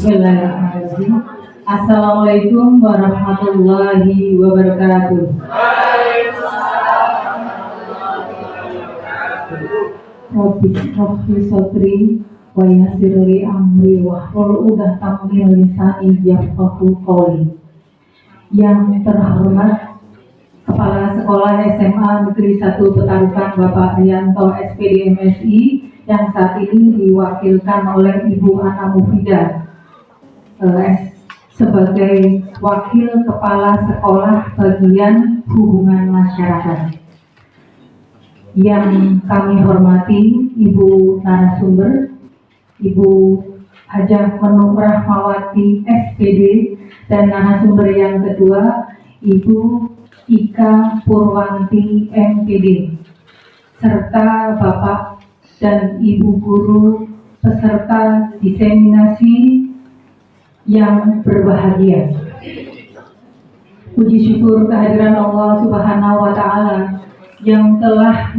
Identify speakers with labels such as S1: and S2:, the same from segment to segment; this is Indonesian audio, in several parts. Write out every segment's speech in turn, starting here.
S1: Bismillahirrahmanirrahim. Assalamualaikum warahmatullahi wabarakatuh. Rabbi sotri wa yassirli amri wahlul 'uqdatam min lisani yafqahu qawli. Yang terhormat Kepala Sekolah SMA Negeri 1 Petarukan Bapak Rianto SPD MSI yang saat ini diwakilkan oleh Ibu Ana Mufidah sebagai Wakil Kepala Sekolah Bagian Hubungan Masyarakat. Yang kami hormati Ibu narasumber, Ibu Hajah Menuk Rahmawati SPD, dan narasumber yang kedua Ibu Ika Purwanti MPD, serta Bapak dan Ibu guru peserta diseminasi yang berbahagia. Puji syukur kehadiran Allah Subhanahu wa Ta'ala yang telah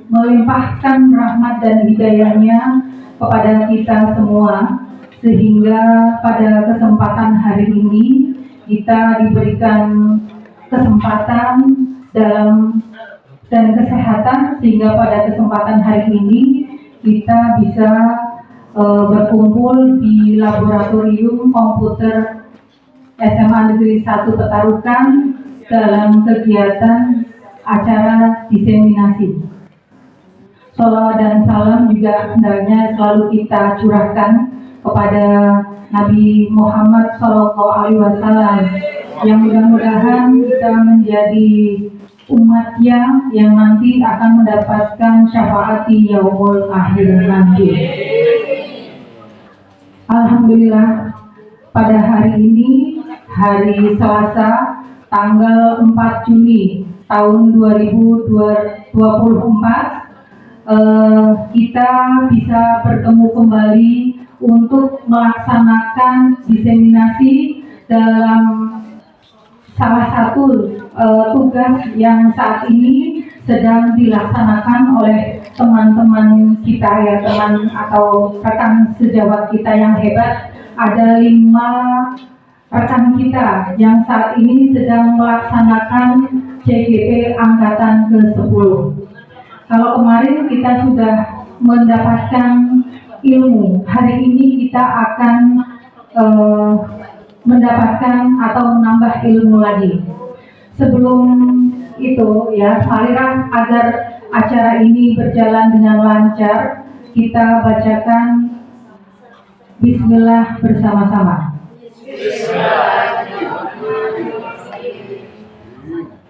S1: melimpahkan rahmat dan hidayahnya kepada kita semua, sehingga pada kesempatan hari ini kita diberikan kesempatan dan kesehatan, sehingga pada kesempatan hari ini kita bisa berkumpul di Laboratorium Komputer SMA Negeri 1 Petarukan dalam kegiatan acara diseminasi. Sholawat dan salam juga hendaknya selalu kita curahkan kepada Nabi Muhammad SAW, yang mudah-mudahan kita menjadi umatnya yang nanti akan mendapatkan syafaat di yaumul akhir nanti. Alhamdulillah, pada hari ini, hari Selasa, tanggal 4 Juni tahun 2024, kita bisa bertemu kembali untuk melaksanakan diseminasi dalam salah satu tugas yang saat ini sedang dilaksanakan oleh teman-teman kita, ya, teman atau rekan sejawat kita yang hebat. Ada 5 rekan kita yang saat ini sedang melaksanakan CGP angkatan ke-10. Kalau kemarin kita sudah mendapatkan ilmu, hari ini kita akan mendapatkan atau menambah ilmu lagi. Sebelum itu, ya, marilah agar acara ini berjalan dengan lancar, kita bacakan Bismillah bersama-sama.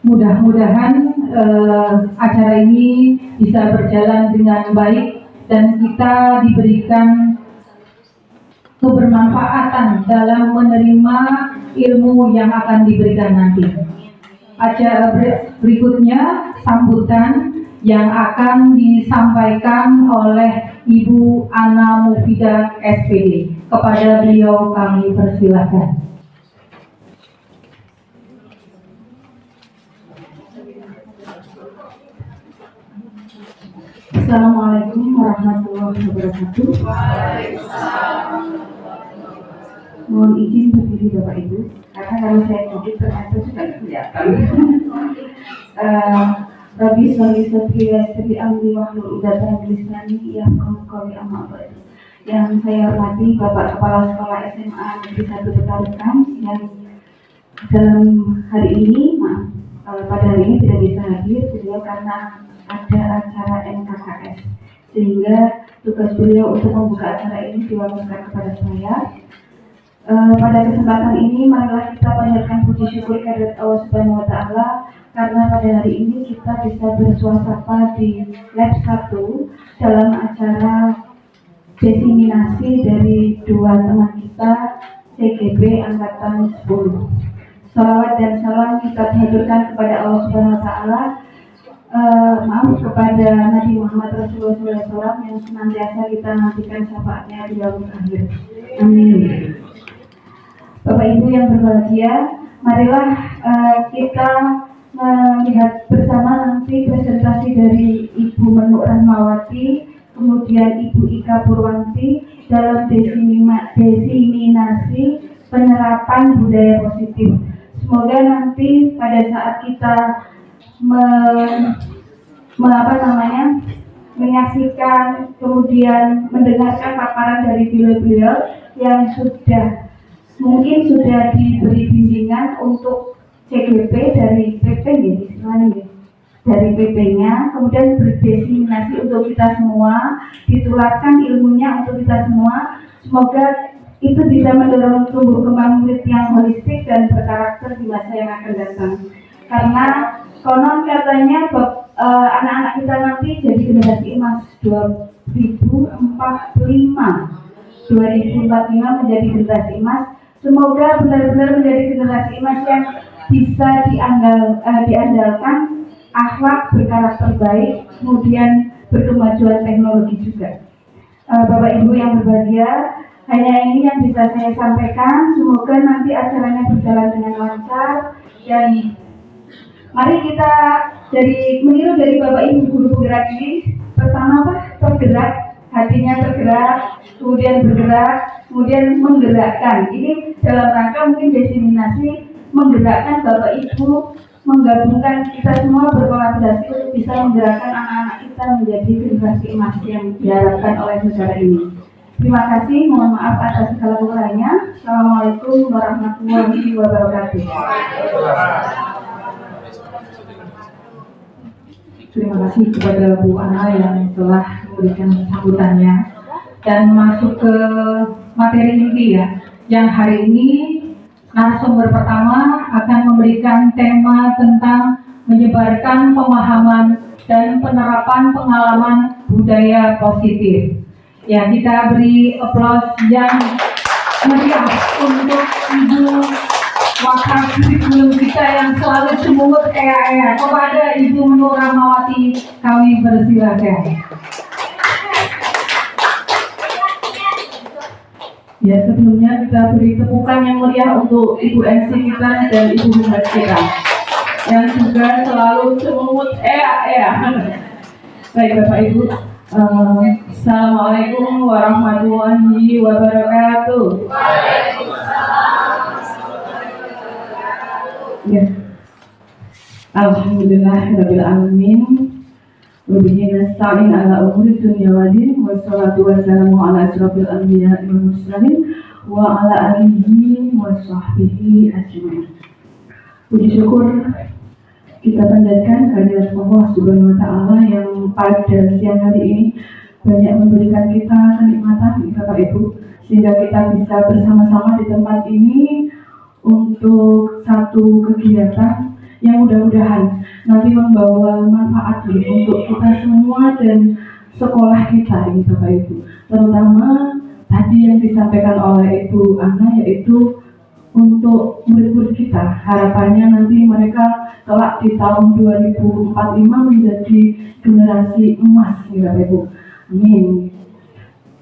S1: Mudah-mudahan acara ini bisa berjalan dengan baik dan kita diberikan kebermanfaatan dalam menerima ilmu yang akan diberikan nanti. Acara berikutnya sambutan yang akan disampaikan oleh Ibu Ana Mufidah SPD. Kepada beliau kami persilahkan. Assalamualaikum warahmatullahi wabarakatuh. Mohon izin berdiri Bapak Ibu, karena kalau saya duduk ternyata sudah kelihatan. Rabbi sholli sadri wa yassir amri wahlul 'uqdatam min lisani yafqahu qawli. Amma ba'du. Yang saya hormati Bapak Kepala Sekolah SMA Negeri 1 Petarukan, yang dalam hari ini, pada hari ini tidak bisa hadir beliau karena ada acara NKKS, sehingga tugas beliau untuk membuka acara ini diwakilkan kepada saya. Pada kesempatan ini marilah kita panjatkan puji syukur kehadirat Allah Subhanahu wa Ta'ala, karena pada hari ini kita bisa bersuasapa di Lab 1 dalam acara diseminasi dari 2 teman kita CGP angkatan 10. Shalawat dan salam kita haturkan kepada Allah Subhanahu wa Ta'ala, kepada Nabi Muhammad Rasulullah SAW yang senantiasa kita nantikan syafaatnya di yaumul akhir. Amin. Bapak Ibu yang berbahagia, marilah kita melihat bersama nanti presentasi dari Ibu Menuk Rahmawati, kemudian Ibu Ika Purwanti, dalam diseminasi penerapan budaya positif. Semoga nanti pada saat kita menyaksikan kemudian mendengarkan paparan dari beliau-beliau yang mungkin sudah diberi bimbingan untuk CGP dari PP istilahnya dari PP-nya, kemudian berdiseminasi untuk kita semua, ditularkan ilmunya untuk kita semua. Semoga itu bisa mendorong tumbuh kembang murid yang holistik dan berkarakter di masa yang akan datang. Karena konon katanya anak-anak kita nanti jadi generasi emas 2045 menjadi generasi emas. Semoga benar-benar menjadi generasi emas yang bisa diandalkan, akhlak, berkarakter baik, kemudian berkemajuan teknologi juga. Bapak Ibu yang berbahagia, hanya ini yang bisa saya sampaikan. Semoga nanti acaranya berjalan dengan lancar dan mari kita meniru dari Bapak Ibu guru penggerak ini. Pertama tergerak, hatinya tergerak, kemudian bergerak, kemudian menggerakkan. Ini dalam rangka mungkin diseminasi, menggerakkan Bapak Ibu, menggabungkan kita semua berkolaborasi untuk bisa menggerakkan anak-anak kita menjadi generasi emas yang diharapkan oleh negara ini. Terima kasih, mohon maaf atas segala kekurangannya. Assalamualaikum warahmatullahi wabarakatuh. Terima kasih kepada Bu Ana yang telah memberikan sambutannya dan masuk ke materi inti ya. Yang hari ini narasumber pertama akan memberikan tema tentang menyebarkan pemahaman dan penerapan pengalaman budaya positif. Ya, kita beri aplaus yang meriah untuk Ibu Wakil kita yang selalu cemungut kayak kepada Ibu Nur Rahmawati, kami persilakan. Ya, sebelumnya kita beri tepukan yang meriah untuk Ibu MC kita dan Ibu Humas kita yang juga selalu cemungut Baik Bapak Ibu, Assalamualaikum warahmatullahi wabarakatuh. Ya. Alhamdulillahirabbil alamin. Wa bihi nasta'in ala umuri dunya wad din, wassalatu wassalamu ala asyrofil anbiya'i wal mursalin wa ala alihi wa sahbihi ajmain. Puji syukur kita panjatkan kehadirat Allah Subhanahu wa taala yang pada siang hari ini banyak memberikan kita kenikmatan Bapak Ibu, sehingga kita bisa bersama-sama di tempat ini untuk satu kegiatan yang mudah-mudahan nanti membawa manfaat untuk kita semua dan sekolah kita ini Bapak Ibu. Terutama tadi yang disampaikan oleh Ibu Ana, yaitu untuk murid-murid kita. Harapannya nanti mereka kelak di tahun 2045 menjadi generasi emas Bapak Ibu. Amin.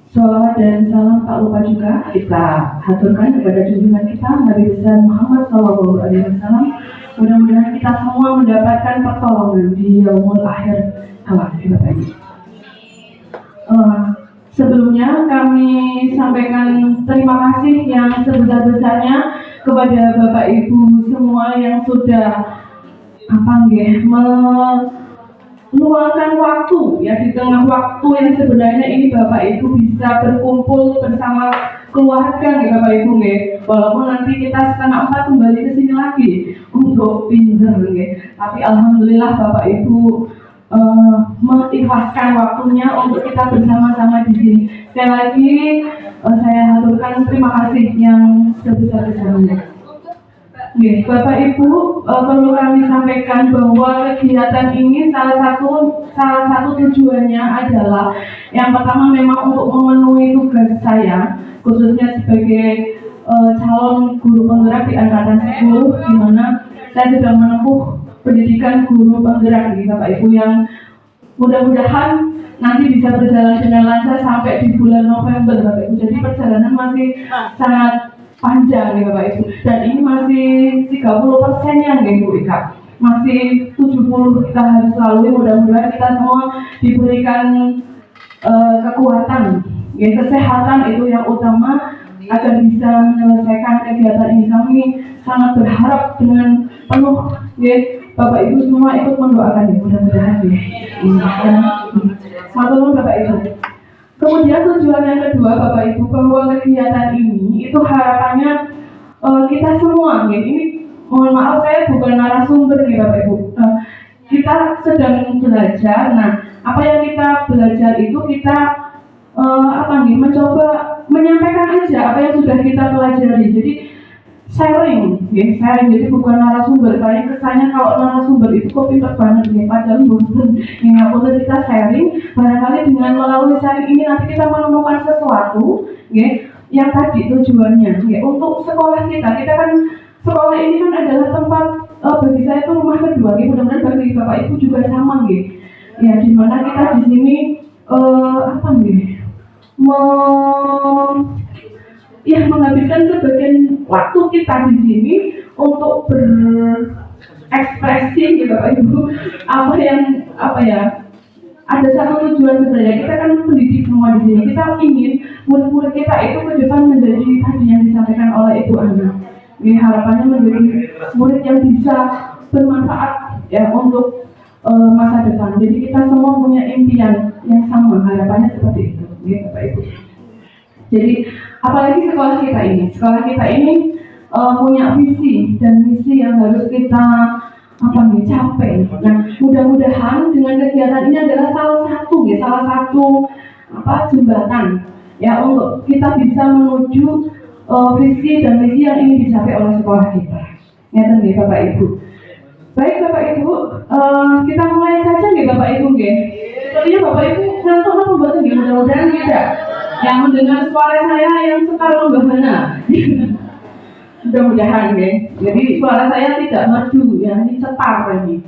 S1: Sholawat dan salam tak lupa juga kita haturkan kepada junjungan kita Nabi besar Muhammad SAW. Mudah-mudahan kita semua mendapatkan pertolongan di yaumul akhir kelak. Sebelumnya kami sampaikan terima kasih yang sebesar-besarnya kepada Bapak Ibu semua yang sudah meluangkan waktu ya di tengah waktu yang sebenarnya ini Bapak Ibu bisa berkumpul bersama keluarga nih Bapak Ibu nih. Walaupun nanti kita 3:30 kembali ke sini lagi untuk pinjam nih. Tapi alhamdulillah Bapak Ibu mengikhlaskan waktunya untuk kita bersama-sama di sini. Sekali lagi saya haturkan terima kasih yang sebesar-besarnya. Bapak Ibu, perlu kami sampaikan bahwa kegiatan ini salah satu tujuannya adalah yang pertama memang untuk memenuhi tugas saya khususnya sebagai calon guru penggerak di angkatan 10, di mana saya sedang menempuh pendidikan guru penggerak Bapak Ibu, yang mudah-mudahan nanti bisa berjalan dengan lancar sampai di bulan November Bapak Ibu. Jadi perjalanan masih sangat panjang nih Bapak Ibu, dan ini masih 30% nih Bu Ika, masih 70 kita harus lalui. Mudah-mudahan kita semua diberikan kekuatan
S2: Ya, kesehatan itu yang utama agar bisa menyelesaikan kegiatan ini. Kami sangat berharap dengan penuh, ya, Bapak Ibu semua ikut mendoakan, ya, mudah-mudahan, ya. Matur Bapak Ibu. Kemudian tujuan yang kedua Bapak Ibu, bahwa kegiatan ini itu harapannya kita semua, ya, ini mohon maaf saya bukan narasumber, ya Bapak Ibu. Kita sedang belajar. Nah, apa yang kita belajar itu kita mencoba menyampaikan aja apa yang sudah kita pelajari. Jadi sharing, ya, sharing. Jadi bukan narasumber. Kayak kesannya kalau narasumber itu kok pintar banget, ya, padahal bukan. Yang apa kita sharing. Barangkali dengan melalui sharing ini nanti kita menemukan sesuatu, ya, yang tadi tujuannya, ya, untuk sekolah kita. Kita kan sekolah ini kan adalah tempat bagi saya itu rumah kedua, ya. Mudah-mudahan bagi Bapak Ibu juga sama, ya. Ya, dimana kita di sini menghabiskan sebagian waktu kita di sini untuk berekspresi, ya Bapak Ibu, ada satu tujuan sebenarnya. Kita kan pendidik semua di sini. Kita ingin murid-murid kita itu ke depan menjadi tadi yang disampaikan oleh Ibu Ana. Ini harapannya menjadi murid yang bisa bermanfaat, ya, untuk masa depan. Jadi kita semua punya impian yang sama, harapannya seperti itu, ya Bapak Ibu. Jadi apalagi sekolah kita ini punya visi dan misi yang harus kita capai. Nah, mudah-mudahan dengan kegiatan ini adalah salah satu jembatan, ya, untuk kita bisa menuju visi dan misi yang ingin dicapai oleh sekolah kita. Ya, Bapak Ibu. Baik Bapak Ibu, kita mulai saja nih Bapak Ibu, nggih. Sepertinya Bapak Ibu ngantuk apa mboten nggih? Mudah-mudahan tidak. Yang mendengar suara saya yang sekar membahana. Mudah-mudahan, nggih. Jadi suara saya tidak merdu, ya, ini cetar ini.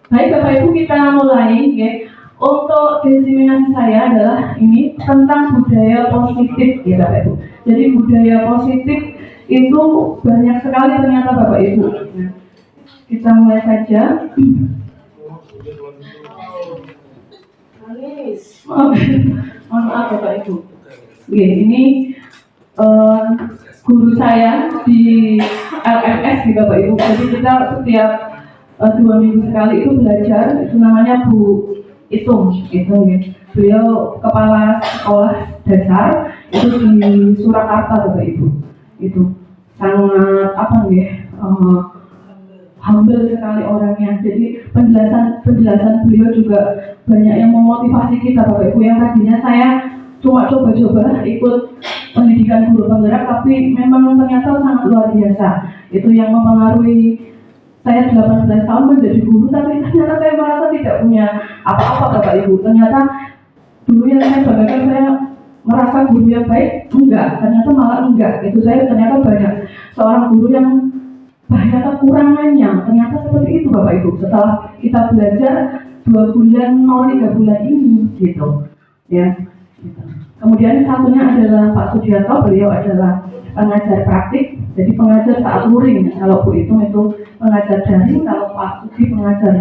S2: Baik Bapak Ibu, kita mulai, nggih. Untuk diseminasi saya adalah ini tentang budaya positif, ya Bapak Ibu. Jadi budaya positif itu banyak sekali ternyata Bapak Ibu. Nah, kita mulai saja. Mohon maaf Bapak Ibu. Oke, ini guru saya di LMS, di Bapak Ibu. Jadi kita setiap 2 minggu sekali itu belajar. Itu namanya Bu Itung, gitu, ya. Beliau kepala sekolah dasar itu di Surakarta Bapak Ibu. Itu sangat humble sekali orangnya. Jadi penjelasan beliau juga banyak yang memotivasi kita Bapak Ibu. Yang tadinya saya cuma coba-coba ikut pendidikan guru penggerak, tapi memang ternyata sangat luar biasa. Itu yang mempengaruhi saya 18 tahun menjadi guru, tapi ternyata saya merasa tidak punya apa-apa Bapak Ibu. Ternyata dulu yang saya banggakan, saya merasa guru yang baik, ternyata malah enggak. Itu saya ternyata banyak seorang guru yang banyak kekurangannya. Ternyata seperti itu Bapak Ibu. Setelah kita belajar 2 bulan mau 3 bulan ini, gitu, ya. Kemudian satunya adalah Pak Sudiarto, beliau adalah pengajar praktik, jadi pengajar saat luring. Kalau Bu itu pengajar daring, kalau Pak Sudi pengajar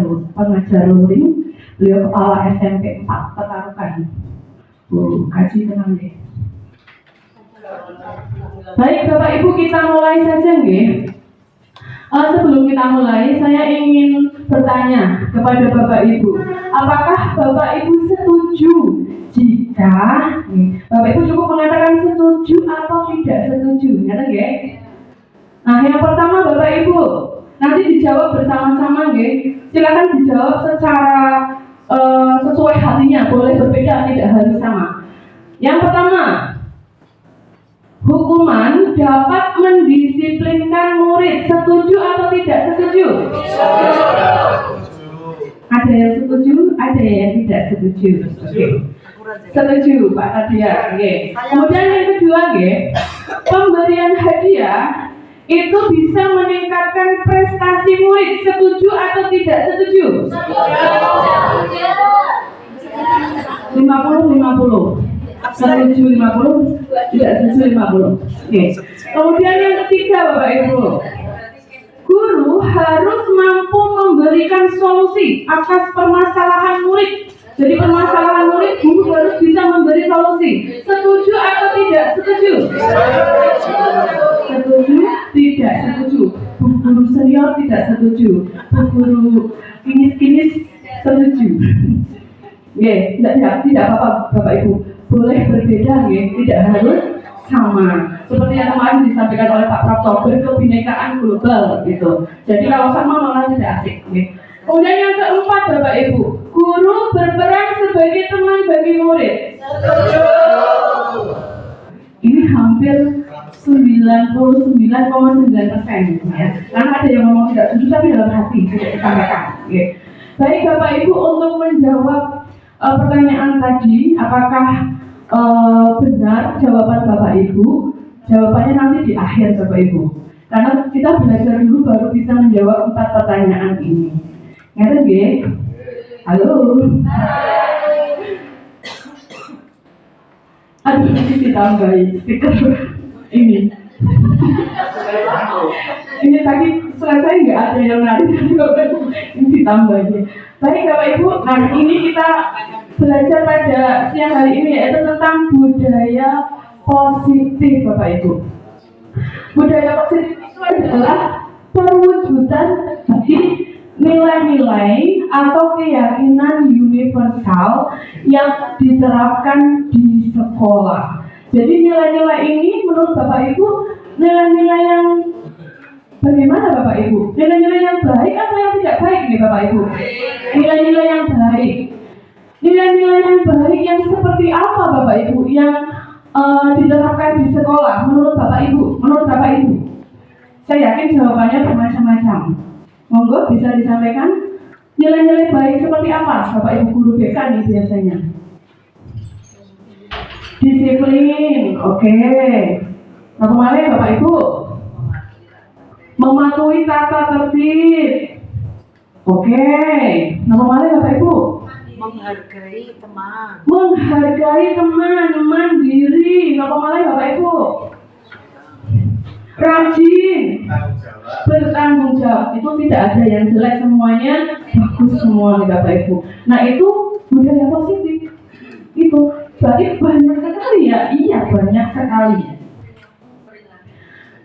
S2: luring, beliau kepala SMP 4 Petarukan. Bu Kaji kenal deh. Baik Bapak Ibu, kita mulai saja, nggih. Sebelum kita mulai, saya ingin bertanya kepada Bapak Ibu, apakah Bapak Ibu setuju jika Bapak Ibu cukup mengatakan setuju atau tidak setuju, ngerti nggih? Nah, yang pertama Bapak Ibu, nanti dijawab bersama-sama, nggih. Silakan dijawab secara sesuai hatinya, boleh berbeda, tidak harus sama. Yang pertama, hukuman dapat mendisiplinkan murid, setuju atau tidak setuju? Ada yang setuju, ada yang tidak setuju. Oke. Setuju Pak Nadia. Oke. Kemudian yang kedua, pemberian hadiah itu bisa meningkatkan prestasi murid, setuju atau tidak setuju? 50-50. Setuju 50, tidak setuju 50. Oke. Kemudian yang ketiga Bapak Ibu, guru harus mampu memberikan solusi atas permasalahan murid. Jadi permasalahan murid, guru harus bisa memberi solusi diskusi. Setuju atau tidak setuju? Setuju? Tidak setuju. Bu guru senior tidak setuju. Bu guru kinis-kinis setuju. Tidak apa-apa Bapak Ibu. Boleh berbeda, tidak harus sama. Seperti yang kemarin disampaikan oleh Pak Prapto, berkebinekaan global gitu. Jadi kalau sama malah tidak asik. Kemudian yang keempat Bapak Ibu, guru berperan sebagai teman bagi murid. Ini hampir 99,9% ya. Karena ada yang ngomong tidak setuju tapi dalam hati tidak disampaikan. Baik Bapak Ibu, untuk menjawab pertanyaan tadi, apakah benar jawaban Bapak Ibu? Jawabannya nanti di akhir Bapak Ibu. Karena kita belajar dulu baru bisa menjawab 4 pertanyaan ini. Ngerti nggih? Halo. Aduh, ini ditambahin stiker ini. Ini tadi selesai nggak ada yang narik, ini ditambahin. Baik Bapak Ibu, nah ini kita belajar pada siang hari ini yaitu tentang budaya positif Bapak Ibu. Budaya positif itu adalah perwujudan dari nilai-nilai atau keyakinan universal yang diterapkan di sekolah. Jadi nilai-nilai ini menurut Bapak Ibu nilai-nilai yang bagaimana Bapak Ibu? Nilai-nilai yang baik atau yang tidak baik nih Bapak Ibu? Nilai-nilai yang baik. Nilai-nilai yang baik yang seperti apa Bapak Ibu yang diterapkan di sekolah menurut Bapak Ibu? Menurut Bapak Ibu? Saya yakin jawabannya bermacam-macam. Monggo bisa disampaikan nilai-nilai baik seperti apa Bapak Ibu guru BK nih biasanya? Disiplin, oke. Apa lagi Bapak Ibu? Mematuhi tata tertib, oke. Apa lagi Bapak Ibu?
S3: Menghargai teman.
S2: Menghargai teman, mandiri. Apa lagi Bapak Ibu? Rajin, bertanggung jawab. Itu tidak ada yang jelek, semuanya bagus semua nih Bapak Ibu. Nah itu budaya positif. Itu berarti banyak sekali ya? Iya banyak sekali.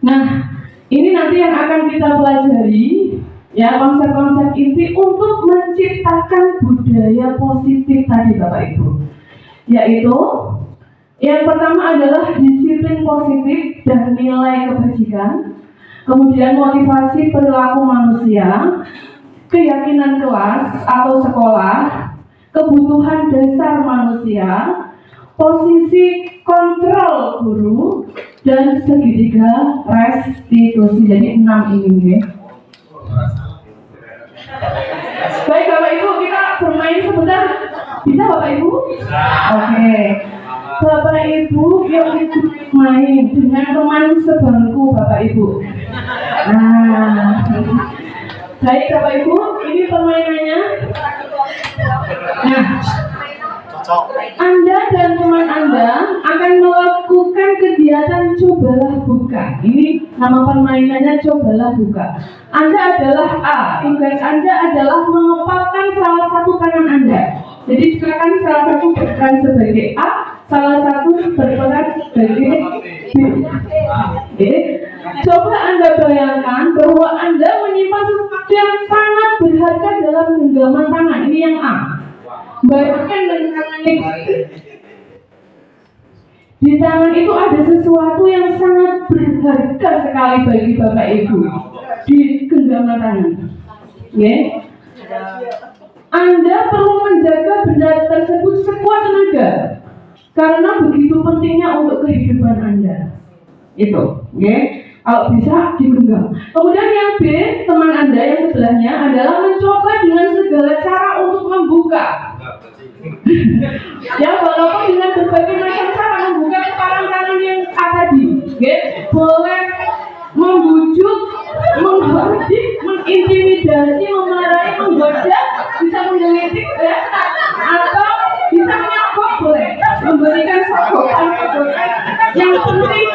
S2: Nah ini nanti yang akan kita pelajari ya, konsep-konsep inti untuk menciptakan budaya positif tadi Bapak Ibu. Yaitu yang pertama adalah disiplin positif dan nilai kebajikan, kemudian motivasi perilaku manusia, keyakinan kelas atau sekolah, kebutuhan dasar manusia, posisi kontrol guru, dan segitiga restitusi. Jadi 6 ini. Baik Bapak Ibu, kita bermain sebentar. Bisa Bapak Ibu? Bisa. Oke. Bapak Ibu yuk ikut main dengan teman sebangku Bapak Ibu. Nah, baik Bapak Ibu, ini permainannya. Nah, Anda dan teman Anda akan melakukan kegiatan cobalah buka. Ini nama permainannya cobalah buka. Anda adalah A, tugas Anda adalah mengepalkan salah satu tangan Anda. Jadi silakan salah satu berperan sebagai A, salah satu berperan sebagai B. Coba Anda bayangkan bahwa Anda menyimpan sesuatu yang sangat berharga dalam genggaman tangan. Ini yang A. Bayangkan dengan tangan ini. Di tangan itu ada sesuatu yang sangat berharga sekali bagi Bapak Ibu di genggaman tangan. Anda perlu menjaga benda tersebut sekuat tenaga karena begitu pentingnya untuk kehidupan Anda. Itu, kalau bisa digenggam. Kemudian yang B, teman Anda yang sebelahnya adalah mencoba dengan segala cara untuk membuka. Ya, walaupun dengan berbagai macam cara membuka kepalan tangan yang tadi, boleh membujuk, menghardik, mengintimidasi, memarahi, menggoda, bisa menggelitik, atau bisa menyogok, boleh memberikan sogokan. Yang penting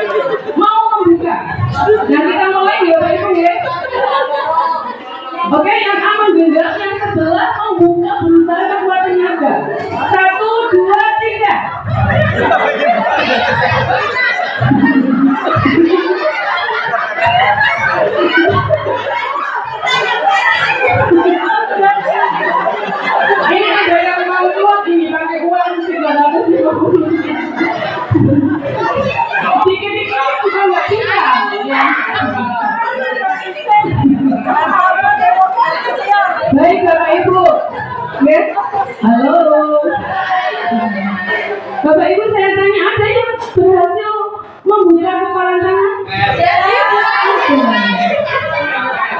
S2: mau membuka. Nah kita mulai ya Bapak Ibu ya. Oke, yang A menggenggam, yang sebelah membuka, berusaha sekuat tenaga. 1, 2, 3. Dikit-dikit juga nggak bisa. Ya. Baik Bapak Ibu, yes. Halo. Bapak Ibu saya tanya, ada yang berhasil membuka kepalan tangan?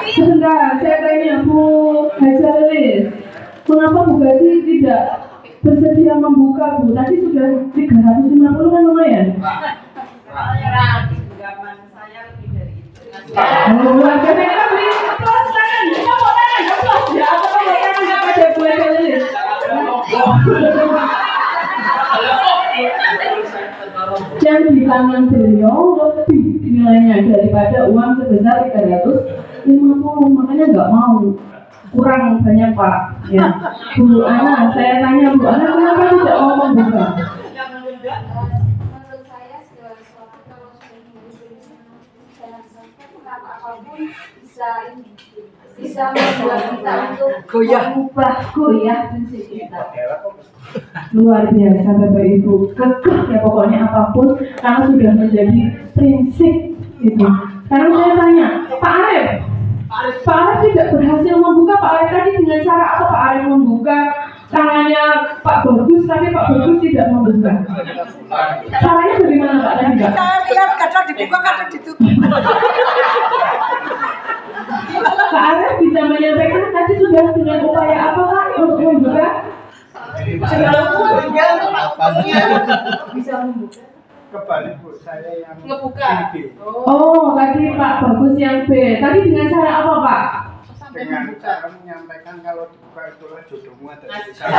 S2: Sebentar, saya tanya Bu Haja Lilis, kenapa Bu Gaji tidak bersedia membuka Bu? Tadi sudah 350 kan lumayan.
S3: Saya lebih dari itu.
S2: Warga mereka beri aplaus tangan, tepuk tangan, aplaus ya, tepuk tangan kepada Bu Haja Lilis. Yang di tangan beliau lebih nilainya daripada uang sebesar 350, makanya nggak mau, kurang banyak Pak. Ya, Bu Ana, saya tanya Bu Ana, kenapa tidak mau membuka?
S4: Menurut saya segala sesuatu kalau sudah diberi jangan sampai apapun bisa membuat kita untuk mengubah goyah prinsip kita.
S2: Luar biasa Bapak Ibu, kekeh ya pokoknya apapun karena sudah menjadi prinsip itu. Sekarang saya tanya, Pak Arif tidak berhasil membuka. Pak Arif tadi dengan cara apa Pak Arif membuka tangannya Pak Bagus, tapi Pak Bagus tidak membuka. Caranya bagaimana Pak tadi Pak?
S3: Saya lihat kadang dibuka, kadang ditutup.
S2: Pak Arif bisa menyampaikan tadi sudah dengan upaya apa Pak untuk membuka?
S3: Bisa membuka.
S5: Kebalik Bu, saya yang
S3: Ngebuka.
S5: B.
S2: Oh, tadi Pak Bagus yang B. Tadi dengan cara apa Pak?
S5: Dengan cara menyampaikan kalau dibuka itulah jodohmu ada di sana.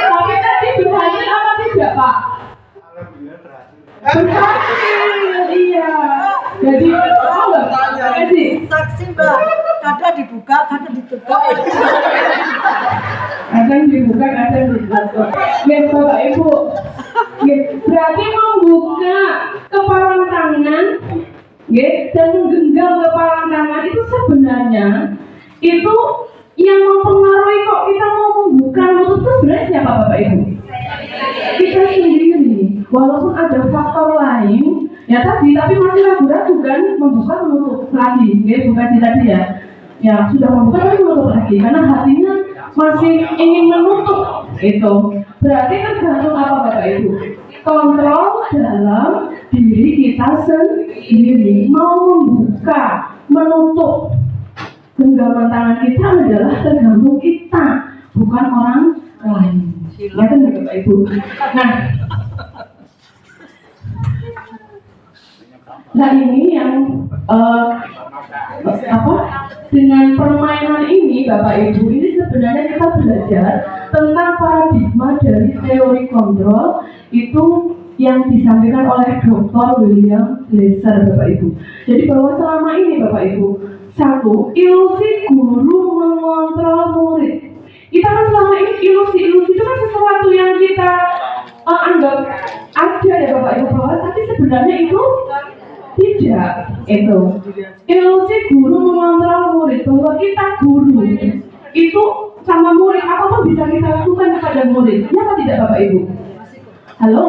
S2: Tapi tadi berhasil apa tidak Pak?
S5: Alhamdulillah berhasil.
S2: Berhasil, iya. Jadi, oh enggak, jadi
S3: Saksi Mbak, kadang dibuka, kadang ditutup.
S2: kadang dibuka, kadang ditutup. Ya Bapak Ibu, ya, berarti membuka kepalan tangan, ya, dan menggenggam kepalan tangan itu sebenarnya itu yang mempengaruhi kok kita mau membuka mulut itu sebenarnya siapa Bapak Ibu? Kita sendiri. Walaupun ada faktor lain, ya tadi, tapi masih ragu-ragu kan membuka menutup lagi, ya bukan tadi ya. Ya sudah membuka tapi menutup lagi karena hatinya masih ingin menutup itu. Berarti tergantung apa Bapak Ibu? Kontrol dalam diri kita sendiri mau membuka, menutup. Genggaman tangan kita adalah tergantung kita, bukan orang lain. Ya kan Bapak Ibu. Nah ini yang dengan permainan ini Bapak Ibu, ini sebenarnya kita belajar tentang paradigma dari teori kontrol itu yang disampaikan oleh Dr. William Glasser Bapak Ibu. Jadi bahwa selama ini Bapak Ibu, satu, ilusi guru mengontrol murid. Kita kan selama ini ilusi itu kan sesuatu yang kita anggap ada ya Bapak Ibu, tapi sebenarnya itu tidak. Itu ilusi guru mengontrol murid, bahwa kita guru itu sama murid apapun bisa kita lakukan kepada murid. Ya apa tidak Bapak Ibu? Halo?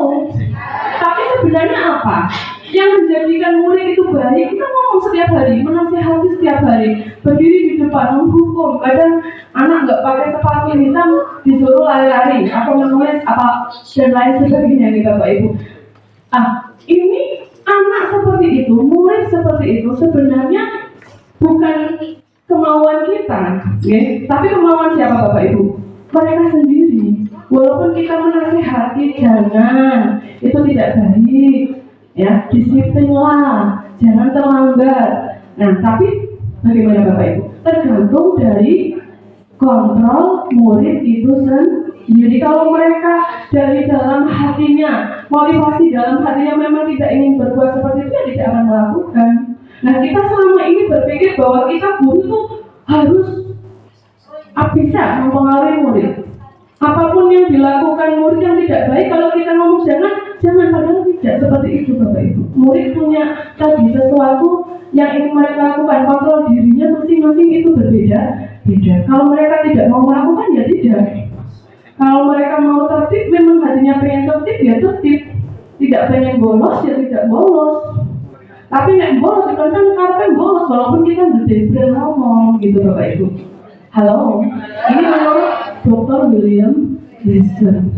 S2: Tapi sebenarnya apa yang menjadikan murid itu baik? Kita ngomong setiap hari, menasihati setiap hari, berdiri di depan, menghukum. Kadang anak nggak pakai sepatu hitam disuruh lari-lari atau menulis apa dan lain sebagainya nih Bapak Ibu. Ini anak seperti itu, murid seperti itu sebenarnya bukan kemauan kita, ya, tapi kemauan siapa Bapak Ibu? Mereka sendiri. Walaupun kita menasihati, jangan, itu tidak baik, ya, disiplinlah, jangan terlambat. Nah, tapi bagaimana Bapak Ibu? Tergantung dari kontrol murid itu sendiri. Kalau mereka dari dalam hatinya, motivasi dalam hatinya memang tidak ingin berbuat seperti itu, ya tidak akan melakukan. Nah, kita selama ini berpikir bahwa kita guru itu harus bisa mempengaruhi murid. Apapun yang dilakukan murid yang tidak baik, kalau kita ngomong jangan, Jangan, padahal tidak seperti itu Bapak Ibu. Murid punya tadi sesuatu yang ingin mereka lakukan, kontrol dirinya masing-masing itu berbeda. Kalau mereka tidak mau melakukan ya tidak. Kalau mereka mau tertib, memang hatinya pengen tertib ya tertib. Tidak pengen bolos ya tidak bolos. Tapi nek bolos itu kan karena bolos walaupun kita betul-betul ngomong gitu Bapak Ibu. Halo, ini menurut Dr. William Gibson.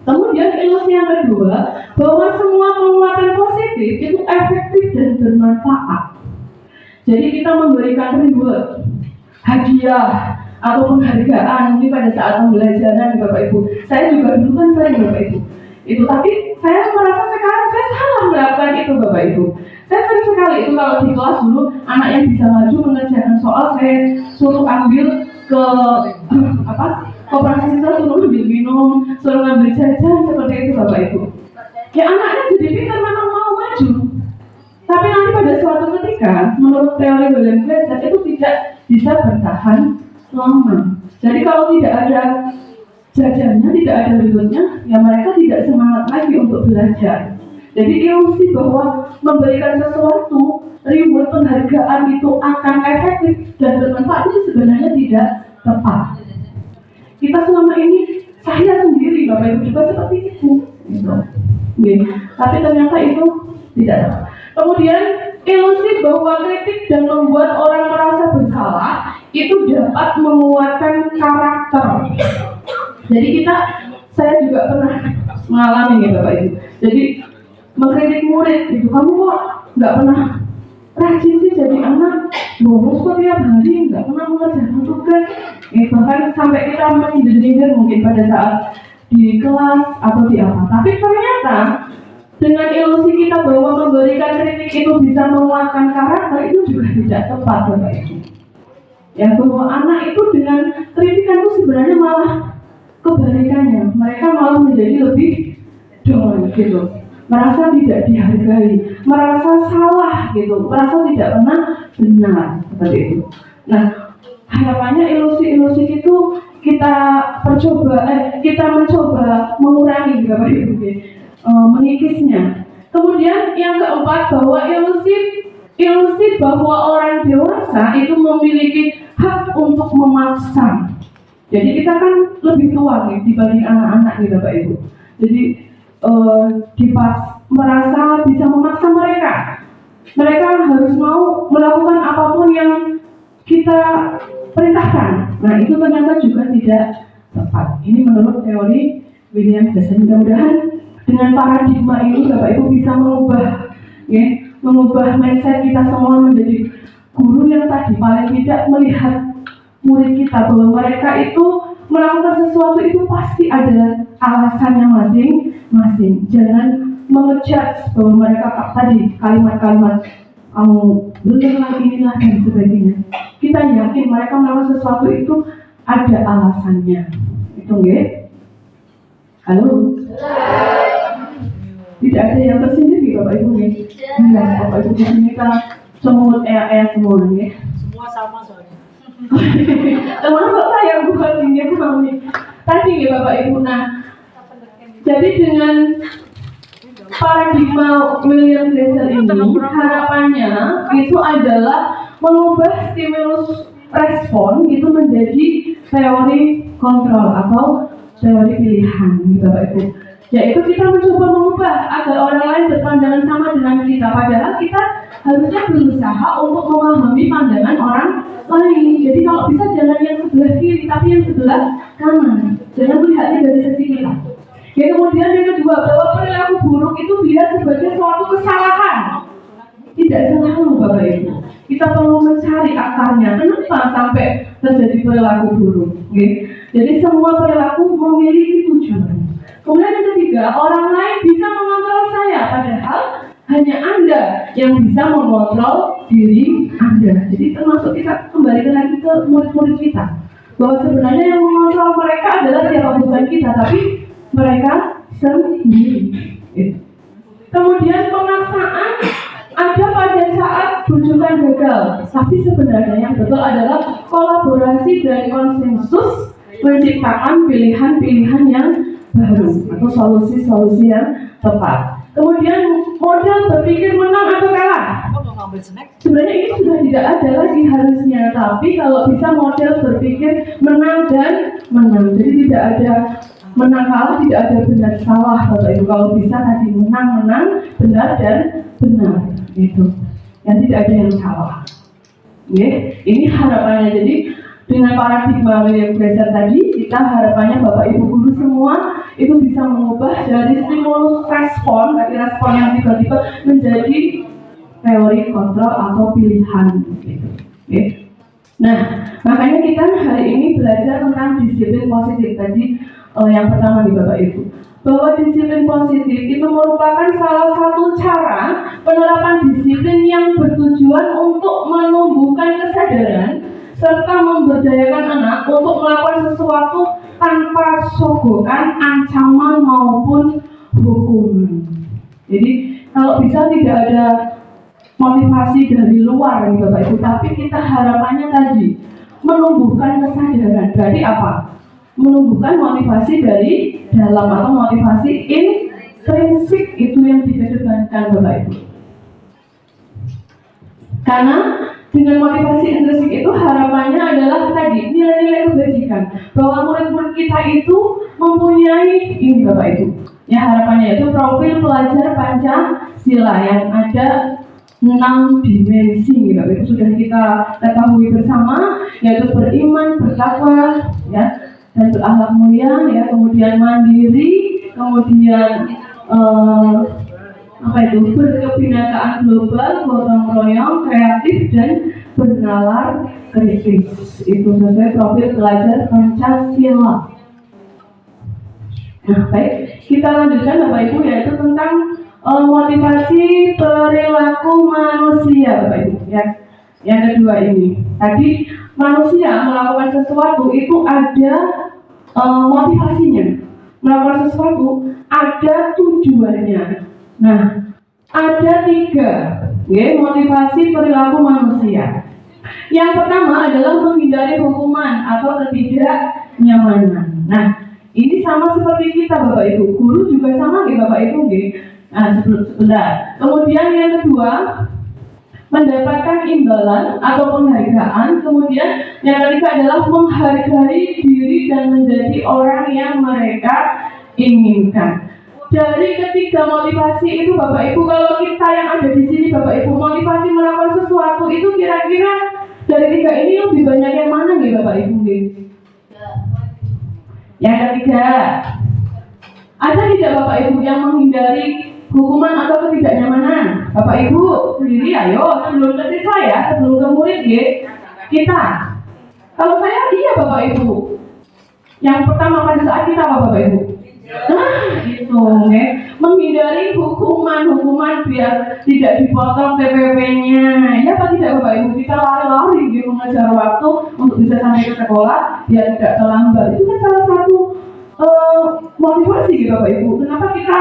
S2: Kemudian ilusi yang kedua, bahwa semua penguatan positif itu efektif dan bermanfaat. Jadi kita memberikan reward, hadiah atau penghargaan ini pada saat pembelajaran Bapak Ibu. Saya juga dulu kan sering Bapak Ibu. Itu tapi saya merasa sekarang saya salah melakukan itu Bapak Ibu. Saya sering sekali itu kalau di kelas dulu anak yang bisa maju mengerjakan soal saya suruh ambil ke koperasi siswa, suruh ambil minum, suruh ambil jajan seperti itu Bapak Ibu. Ya anaknya jadi pintar memang mau maju. Tapi nanti pada suatu ketika menurut teori William Gibson itu tidak bisa bertahan lama. Jadi kalau tidak ada jajannya, tidak ada rewardnya, ya mereka tidak semangat lagi untuk belajar. Jadi ilusi bahwa memberikan sesuatu, reward, penghargaan itu akan efektif dan bermanfaat itu sebenarnya tidak tepat. Kita selama ini, saya sendiri Bapak Ibu juga seperti itu. Gitu. Tapi ternyata itu tidak tepat. Kemudian ilusi bahwa kritik dan membuat orang merasa bersalah itu dapat menguatkan karakter. Jadi saya juga pernah mengalami ya Bapak Ibu. Jadi mengkritik murid itu, kamu kok nggak pernah rajin sih jadi anak, bolos kok tiap hari, nggak pernah mengerjakan tugas. Bahkan sampai kita menyindir-nyindir mungkin pada saat di kelas atau di apa. Tapi ternyata dengan ilusi kita bahwa memberikan kritik itu bisa menguatkan karakter itu juga tidak tepat Bapak Ibu. Ya bahwa anak itu dengan kritikan itu sebenarnya malah kebalikannya, mereka malah menjadi lebih down gitu, merasa tidak dihargai, merasa salah gitu, merasa tidak pernah benar seperti itu. Nah, harapannya ilusi-ilusi itu kita mencoba mengurangi Bapak Ibu, mengikisnya. Kemudian yang keempat bahwa ilusi bahwa orang dewasa itu memiliki hak untuk memaksa. Jadi kita kan lebih tua nih dibanding anak-anak nih Bapak Ibu. Jadi merasa bisa memaksa mereka. Mereka harus mau melakukan apapun yang kita perintahkan. Nah itu ternyata juga tidak tepat. Ini menurut teori William Gibson. Mudah-mudahan dengan paradigma ini Bapak Ibu bisa mengubah mindset kita semua menjadi guru yang tadi paling tidak melihat murid kita bahwa mereka itu melakukan sesuatu itu pasti ada alasannya masing-masing. Jangan mengejudge bahwa mereka tadi kalimat-kalimat kamu belum inilah dan sebagainya. Kita yakin mereka melakukan sesuatu itu ada alasannya. Itu nggih? Halo? Tidak ada yang tersindir nih Bapak Ibu nggih? Iya, Bapak Ibu di sini kita semut semua nggih.
S3: Semua sama soalnya.
S2: Termasuk saya bukan sini kami. Tadi ya Bapak Ibu. Nah, jadi dengan paradigma William Gibson ini harapannya itu adalah mengubah stimulus respon itu menjadi teori kontrol atau teori pilihan nih Bapak Ibu. Yaitu kita mencoba mengubah agar orang lain berpandangan sama dengan kita, padahal kita harusnya berusaha untuk memahami pandangan orang lain. Jadi kalau bisa jangan yang sebelah kiri, tapi yang sebelah kanan. Jangan melihatnya dari sisi kita. Ya kemudian yang kedua, bahwa perilaku buruk itu dilihat sebagai suatu kesalahan. Tidak selalu Bapak Ibu. Kita perlu mencari akarnya. Kenapa sampai terjadi perilaku buruk? Jadi semua perilaku memiliki tujuan. Kemudian yang ketiga, orang lain bisa mengontrol saya, padahal hanya Anda yang bisa mengontrol diri Anda. Jadi termasuk kita kembalikan lagi ke murid-murid kita, bahwa sebenarnya yang mengontrol mereka adalah siapa, bukan kita, tapi mereka sendiri. Kemudian pemaksaan ada pada saat rujukan gagal, tapi sebenarnya yang betul adalah kolaborasi dan konsensus menciptakan pilihan-pilihan yang baru atau solusi-solusi yang tepat. Kemudian model berpikir menang atau kalah.
S3: Kok mau ngambil snack?
S2: Sebenarnya ini sudah tidak ada lagi harusnya, tapi kalau bisa model berpikir menang dan menang. Jadi tidak ada menang kalah, tidak ada benar salah Bapak Ibu. Kalau bisa tadi menang, benar dan benar itu. Yang tidak ada yang salah. Ini harapannya. Jadi dengan paradigma William Glasser tadi, kita harapannya Bapak Ibu guru semua itu bisa mengubah dari stimulus respon, dari respon yang tiba-tiba menjadi teori kontrol atau pilihan. Nah, makanya kita hari ini belajar tentang disiplin positif tadi. Yang pertama nih Bapak Ibu, bahwa disiplin positif itu merupakan salah satu cara penerapan disiplin yang bertujuan untuk menumbuhkan kesadaran serta memberdayakan anak untuk melakukan sesuatu tanpa sogokan, ancaman maupun hukuman. Jadi kalau bisa tidak ada motivasi dari luar nih Bapak Ibu, tapi kita harapannya tadi menumbuhkan kesadaran. Berarti apa? Menumbuhkan motivasi dari dalam atau motivasi intrinsik, itu yang dikedepankan Bapak Ibu. Karena dengan motivasi intrinsik itu harapannya adalah tadi nilai-nilai kebajikan, bahwa murid-murid kita itu mempunyai ini Bapak Ibu. Ya harapannya itu profil pelajar Pancasila yang ada 6 dimensi Bapak Ibu, sudah kita ketahui bersama, yaitu beriman, bertakwa, ya, dan berakhlak mulia, ya, kemudian mandiri, kemudian berkebinakaan global, gotong royong, kreatif, dan bernalar kritis. Itu sesuai profil pelajar Pancasila. Nah, baik, kita lanjutkan Bapak Ibu, yaitu tentang motivasi perilaku manusia Bapak Ibu, ya. Yang kedua ini, tadi manusia melakukan sesuatu itu ada motivasinya. Melakukan sesuatu ada tujuannya. Nah, ada 3 motivasi perilaku manusia. Yang pertama adalah menghindari hukuman atau ketidaknyamanan. Nah, ini sama seperti kita Bapak Ibu. Guru juga sama nih Bapak Ibu. Nah, sebentar. Kemudian yang kedua, mendapatkan imbalan atau penghargaan. Kemudian yang ketiga adalah menghargai diri dan menjadi orang yang mereka inginkan. Dari ketiga motivasi itu Bapak Ibu, kalau kita yang ada di sini Bapak Ibu, motivasi melakukan sesuatu itu kira-kira dari 3 ini lebih banyak yang mana nih Bapak Ibu? Yang ketiga, ada tidak Bapak Ibu yang menghindari hukuman atau ketidaknyamanan? Bapak Ibu sendiri, ayo sebelum ke siswa ya, sebelum ke murid kita. Kalau saya iya Bapak Ibu. Yang pertama pada saat kita apa Bapak Ibu? Nah, itu menghindari hukuman biar tidak dipotong TPP-nya. Ya apa tidak Bapak Ibu? Kita lari-lari mengejar waktu untuk bisa sampai ke sekolah biar tidak terlambat. Itu kan salah satu motivasi Bapak Ibu. Kenapa kita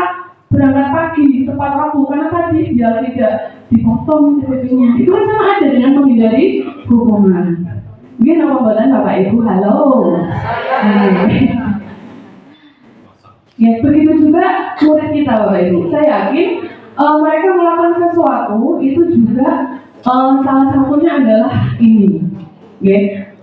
S2: berangkat pagi tepat waktu? Karena tadi biar tidak dipotong TPP-nya. Itu kan sama aja dengan menghindari hukuman. Mungkin apa badan Bapak Ibu? Halo. Ya, begitu juga murid kita Bapak Ibu. Saya yakin mereka melakukan sesuatu itu juga salah satunya adalah ini.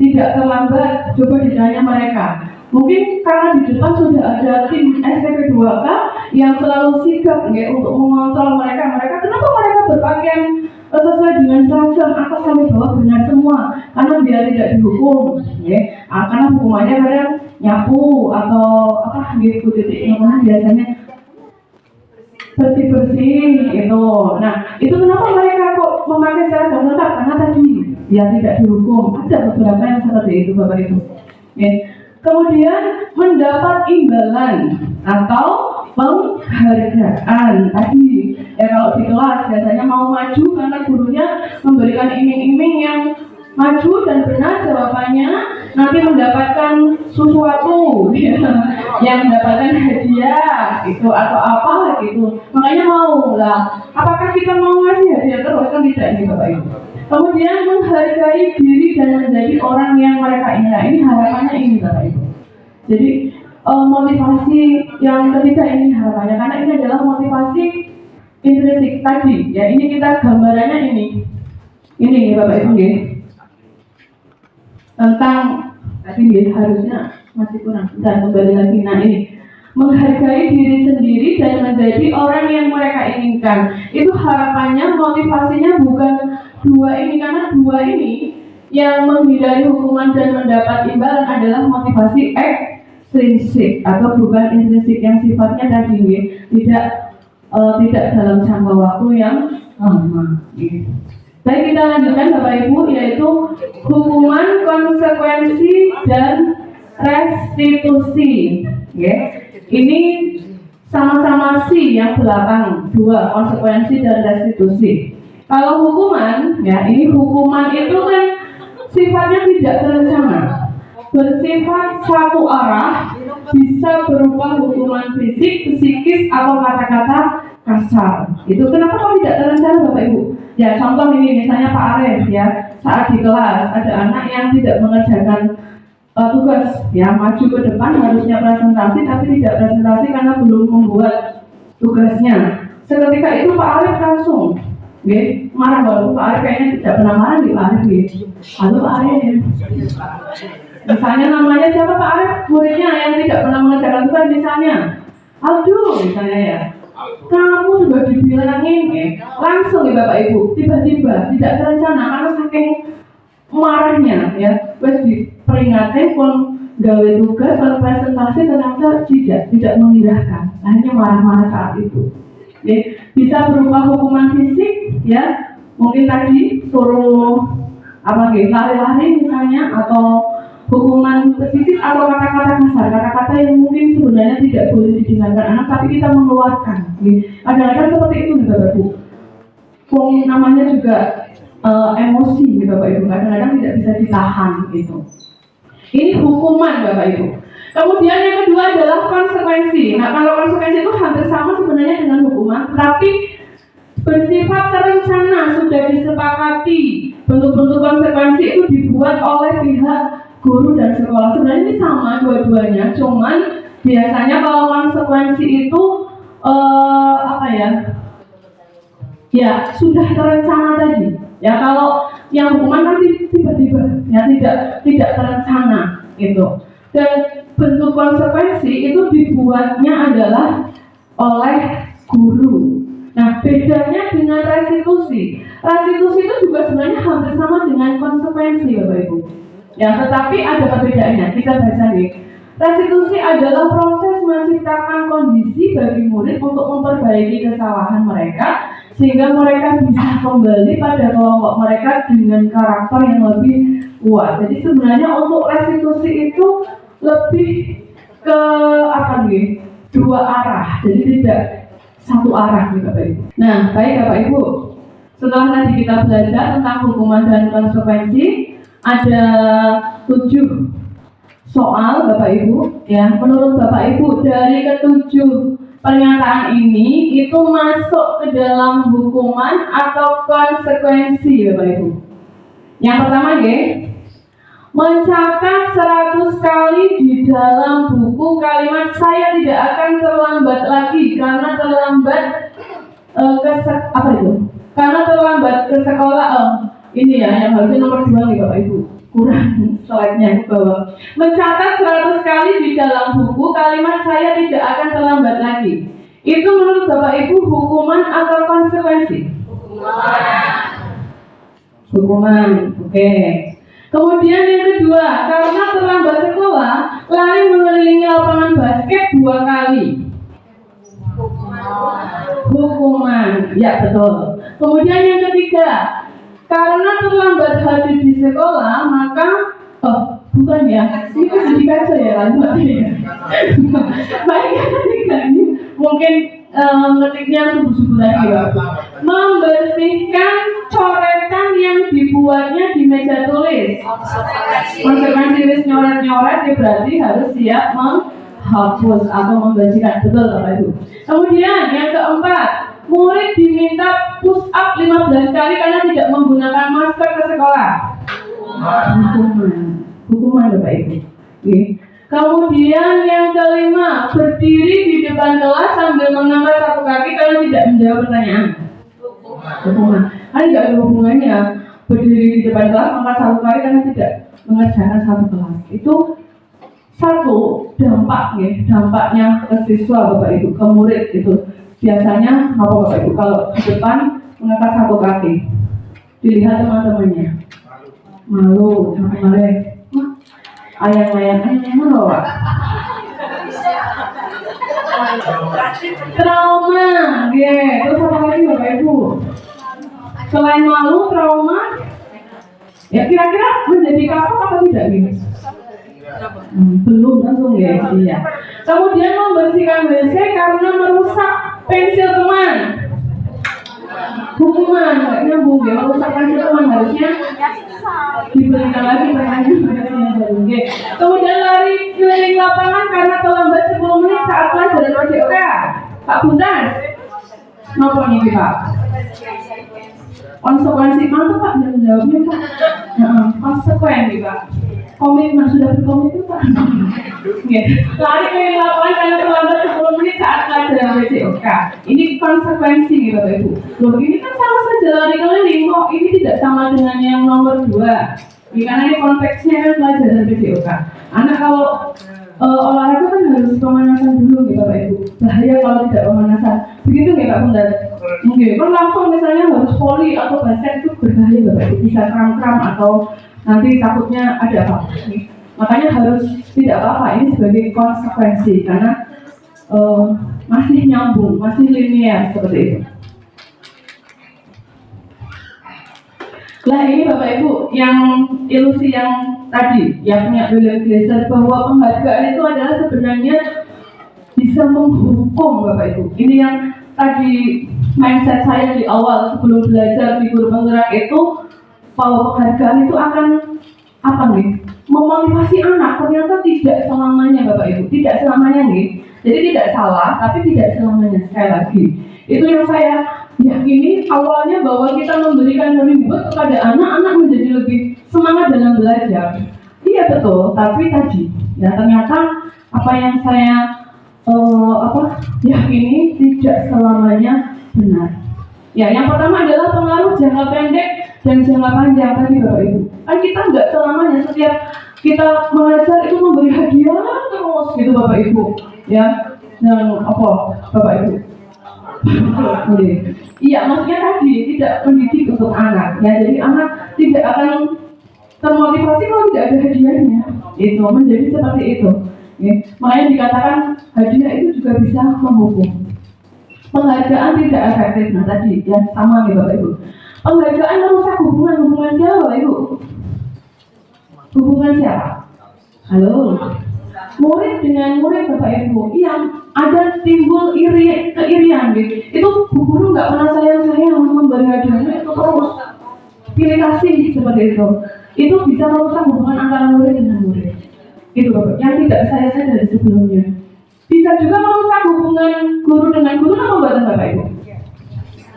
S2: Tidak terlambat, coba ditanya mereka. Mungkin karena di depan sudah ada tim SPP 2K yang selalu sigap untuk mengontrol mereka. Kenapa mereka berpakaian sesuai dengan seragam atas sampai bawah benar semua? Karena biar tidak dihukum, karena hukumannya kadang nyapu atau apa gitu, titik yang mana biasanya bersih itu. Nah, itu kenapa mereka kok memakai seragam lengkap? Karena tadi biar tidak dihukum. Ada beberapa yang seperti itu Bapak Ibu. Kemudian mendapat imbalan atau penghargaan tadi. Ya kalau di kelas biasanya mau maju karena gurunya memberikan iming-iming yang maju dan benar jawabannya, nanti mendapatkan sesuatu yang mendapatkan hadiah itu atau apa gitu. Makanya mau lah. Apakah kita mau ngasih hadiah terus? Kan tidak ini Bapak Ibu. Kemudian menghargai diri dan menjadi orang yang mereka inginkan. Ini harapannya ini Bapak Ibu. Jadi motivasi yang ketiga ini harapannya, karena ini adalah motivasi intrinsik tadi ya. Ini kita gambarannya ini Bapak Ibu ya, tentang tadi ya, harusnya masih kurang dan kembali lagi. Nah ini menghargai diri sendiri dan menjadi orang yang mereka inginkan. Itu harapannya, motivasinya bukan dua ini, karena dua ini yang menghindari hukuman dan mendapat imbalan adalah motivasi ekstrinsik atau bukan intrinsik yang sifatnya tadi tidak dalam jangka waktu yang lama. Baik, kita lanjutkan Bapak Ibu, yaitu hukuman, konsekuensi, dan restitusi. Ini sama-sama si yang belakang, dua, konsekuensi dan restitusi. Kalau hukuman, ya ini hukuman itu kan sifatnya tidak terencana, bersifat satu arah, bisa berupa hukuman fisik, psikis, atau kata-kata kasar. Itu kenapa kok tidak terencana Bapak Ibu? Ya contoh ini, misalnya Pak Arif ya, saat di kelas ada anak yang tidak mengerjakan tugas ya, maju ke depan harusnya presentasi tapi tidak presentasi karena belum membuat tugasnya. Seketika itu Pak Arif langsung marah, walaupun Pak Arif kayaknya tidak pernah marah di Pak Arif. Halo Pak Arif, misalnya namanya siapa Pak Arif, muridnya yang tidak pernah mengerjakan tugas misalnya Aldo misalnya ya, kamu sudah dibilangin langsung ya Bapak Ibu, tiba-tiba tidak terencana karena saking marahnya ya, wes diperingatin pun gawe tugas atau presentasi ternyata tidak mengindahkan, akhirnya marah-marah saat itu. Bisa berupa hukuman fisik ya, mungkin tadi suruh lari-lari misalnya, atau hukuman psikis atau kata-kata kasar, kata-kata yang mungkin sebenarnya tidak boleh didengarkan anak tapi kita mengeluarkan. Kadang-kadang seperti itu Bapak Ibu. Namanya juga emosi Bapak Ibu, kadang-kadang tidak bisa ditahan gitu. Ini hukuman Bapak Ibu. Kemudian yang kedua adalah konsekuensi. Nah kalau konsekuensi itu hampir sama sebenarnya dengan hukuman, tapi bersifat terencana, sudah disepakati. Bentuk-bentuk konsekuensi itu dibuat oleh pihak guru dan sekolah. Sebenarnya ini sama dua-duanya, cuman biasanya kalau konsekuensi itu ya sudah terencana tadi. Ya kalau yang hukuman kan tiba-tiba ya tidak terencana gitu. Dan bentuk konsekuensi itu dibuatnya adalah oleh guru. Nah bedanya dengan restitusi. Restitusi itu juga sebenarnya hampir sama dengan konsekuensi Bapak Ibu. Ya tetapi ada perbedaannya. Kita baca nih. Restitusi adalah proses menciptakan kondisi bagi murid untuk memperbaiki kesalahan mereka sehingga mereka bisa kembali pada kelompok mereka dengan karakter yang lebih kuat. Jadi sebenarnya untuk restitusi itu lebih ke dua arah, jadi tidak satu arah nih Bapak Ibu. Nah baik Bapak Ibu, setelah tadi kita belajar tentang hukuman dan konsekuensi, ada 7 soal Bapak Ibu ya. Menurut Bapak Ibu dari ketujuh pernyataan ini itu masuk ke dalam hukuman atau konsekuensi Bapak Ibu? Yang pertama mencatat 100 kali di dalam buku kalimat saya tidak akan terlambat lagi karena terlambat karena terlambat ke sekolah. Ini ya yang harusnya nomor 2 nih Bapak Ibu, kurang slide-nya ke bawah. Mencatat 100 kali di dalam buku kalimat saya tidak akan terlambat lagi. Itu menurut Bapak Ibu hukuman atau konsekuensi? Hukuman. Oke. Kemudian yang kedua, karena terlambat sekolah, lari mengelilingi lapangan basket 2 kali. Hukuman. Ya betul. Kemudian yang ketiga, karena terlambat hadir di sekolah, maka bukan ya, ini kan di kaca ya lanjutnya. Baik yang ketiga ini mungkin ngetiknya subuh-subuh lagi ya. Membersihkan coretan yang dibuatnya di meja tulis. Konsekuensi tulis nyoret-nyoret ya berarti harus siap menghapus atau membersihkan. Betul Bapak Ibu. Kemudian yang keempat, murid diminta push up 15 kali karena tidak menggunakan masker ke sekolah. Hukuman Bapak Ibu. Kemudian yang kelima, berdiri di depan kelas sambil mengangkat satu kaki kalau tidak menjawab pertanyaan. Hukuman. Kan nggak ada hubungannya berdiri di depan kelas mengangkat satu kaki karena tidak mengerjakan satu kelas. Itu satu dampaknya ke siswa Bapak Ibu, ke murid itu. Biasanya apa Bapak Ibu kalau di depan mengangkat satu kaki, dilihat teman-temannya, malu, kemarin. Ayang-ayang loh, Pak. Trauma, terus apa lagi Bapak Ibu? Selain malu, trauma, ya kira-kira menjadi kapok apa tidak gitu? Belum tentu ya. Iya. Kemudian membersihkan WC karena merusak pensil teman. Hukuman, nggak nyambung ya, merusak pensil teman harusnya diberikan lagi pertanyaan. Kemudian lari keliling lapangan karena terlambat 10 menit saat pelajaran PJOK. Pak Buntas, nopo nih Pak? Konsekuensi mantap Pak, jangan jawabnya Pak. Konsekuensi Pak. Komitmen, sudah berkomitmen Pak. Lari keliling lapangan karena terlambat 10 menit saat pelajaran PJOK. Ini konsekuensi nih Bapak Ibu. Loh ini kan sama saja lari keliling, kok ini tidak sama dengan yang nomor 2. Karena ini konteksnya kan pelajaran PJOK. Anak kalau olahraga kan harus pemanasan dulu gitu Bapak Ibu. Bahaya kalau tidak pemanasan. Begitu nggak Pak Bunda? Mungkin kan langsung misalnya harus voli atau basket itu berbahaya Bapak Ibu. Bisa kram-kram atau nanti takutnya ada apa. Makanya harus tidak apa-apa, ini sebagai konsekuensi karena masih nyambung, masih linear seperti itu. Lah ini Bapak Ibu, yang ilusi yang tadi, yang punya William Glasser bahwa penghargaan itu adalah sebenarnya bisa menghukum Bapak Ibu. Ini yang tadi mindset saya di awal sebelum belajar di guru penggerak itu, bahwa penghargaan itu akan apa nih? Memotivasi anak. Ternyata tidak selamanya Bapak Ibu, tidak selamanya nih. Jadi tidak salah, tapi tidak selamanya. Sekali lagi, itu yang saya yakini awalnya bahwa kita memberikan reward kepada anak-anak menjadi lebih semangat dalam belajar. Iya betul, tapi tadi ya ternyata apa yang saya yakini tidak selamanya benar. Ya, yang pertama adalah pengaruh jangka pendek dan jangka panjang tadi Bapak Ibu. Kan kita nggak selamanya setiap kita mengajar itu memberi hadiah terus gitu Bapak Ibu. Ya, dan apa Bapak Ibu? Iya, maksudnya tadi tidak mendidik untuk anak. Ya, jadi anak tidak akan termotivasi kalau tidak ada hadiahnya. Itu menjadi seperti itu. Ya, makanya dikatakan hadiah itu juga bisa menghukum. Penghargaan tidak efektif. Nah tadi yang sama nih Bapak Ibu. Penghargaan merusak hubungan siapa Bapak Ibu? Hubungan siapa? Halo. Murid dengan murid Bapak Ibu. Yang ada timbul keirian gitu. Itu guru nggak pernah sayang memberi hadiahnya itu terus pilih kasih seperti itu. Itu bisa merusak hubungan antara murid dengan murid. Itu Bapak. Yang tidak saya sadari sebelumnya. Bisa juga merusak hubungan guru dengan guru apa buatan Bapak Ibu?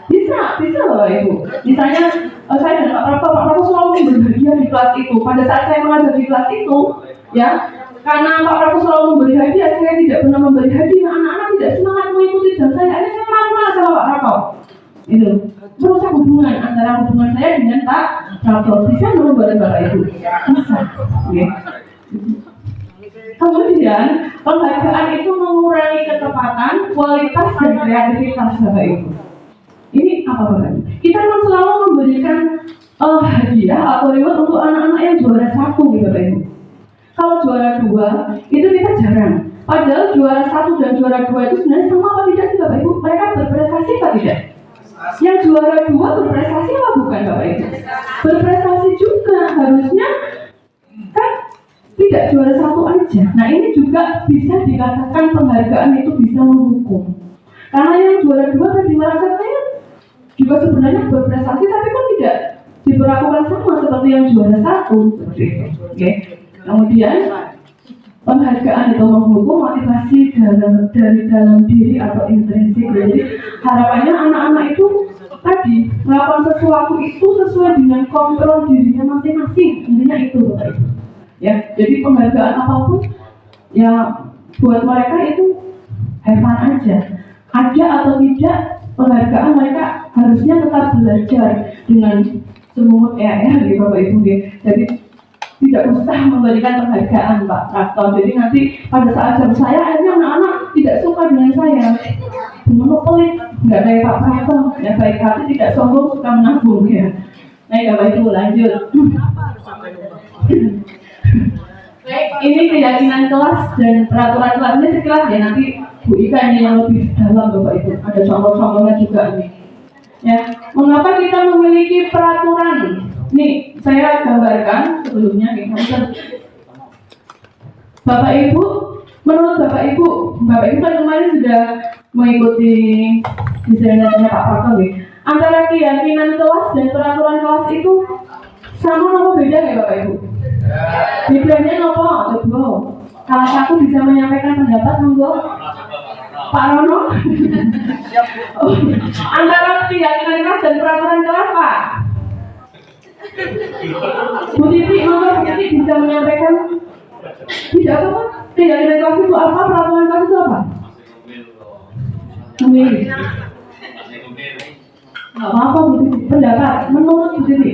S2: Bisa Bapak Ibu. Misalnya saya dan Pak Prato selalu memberi hadiah di kelas itu. Pada saat saya mengajar di kelas itu, ya, karena Pak Prato selalu memberi hadiah, saya tidak pernah memberi hadiah. Anak-anak tidak semangat mengikuti dan saya. Akhirnya saya marah sama Pak Prato. Itu merusak hubungan antara hubungan saya dengan Pak Prato. Bisa buatan Bapak Ibu? Bisa. Ya. Kemudian penghargaan itu mengurangi ketepatan, kualitas dan kreativitas Bapak Ibu. Ini apa Bapak Ibu? Kita kan selalu memberikan hadiah atau reward untuk anak-anak yang juara 1 gitu Bapak Ibu. Kalau juara 2 itu kita jarang. Padahal juara 1 dan juara 2 itu sebenarnya sama apa tidak sih Bapak Ibu? Mereka berprestasi apa tidak? Yang juara 2 berprestasi apa bukan Bapak Ibu? Berprestasi juga, harusnya kan tidak juara 1 aja. Nah ini juga bisa dikatakan penghargaan itu bisa menghukum. Karena yang juara 2 tadi merasa saya juga sebenarnya berprestasi, tapi kan tidak diperlakukan sama seperti yang juara 1 seperti itu. Okay. Kemudian penghargaan itu menghukum motivasi dari dalam diri atau intrinsik. Jadi harapannya anak-anak itu tadi melakukan sesuatu itu sesuai dengan kontrol dirinya masing-masing. Intinya itu Bapak Ibu. Ya, jadi penghargaan apapun Ya buat mereka itu have fun aja. Ada atau tidak penghargaan, mereka harusnya tetap belajar dengan semua gitu Bapak Ibu. Jadi tidak usah memberikan penghargaan Pak Rakto. Jadi nanti pada saat jam saya akhirnya anak-anak tidak suka dengan saya. Pelit, nggak kayak Pak Rakto, ya baik hati, tidak sombong, suka menabung ya. Nah Bapak Ibu lanjut. Baik, ini keyakinan kelas dan peraturan kelas ini sekelas ya, nanti Bu Ika ini yang lebih dalam Bapak Ibu. Ada contoh-contohnya juga nih. Ya, mengapa kita memiliki peraturan? Nih, saya gambarkan sebelumnya nih, Bapak Ibu, menurut Bapak Ibu kan kemarin sudah mengikuti desainnya Pak Parto nih. Antara keyakinan kelas dan peraturan kelas itu sama atau beda ya Bapak Ibu? Bedanya apa? Coba. Salah satu bisa menyampaikan pendapat monggo. Pak Rono. Antara keyakinan kelas dan peraturan kelas Pak. Bu Titi, monggo Bu Titi bisa menyampaikan tidak apa? Keyakinan kelas itu apa? Peraturan kelas itu apa? Memilih. Nggak apa-apa Bu Titi. Pendapat menurut Bu Titi.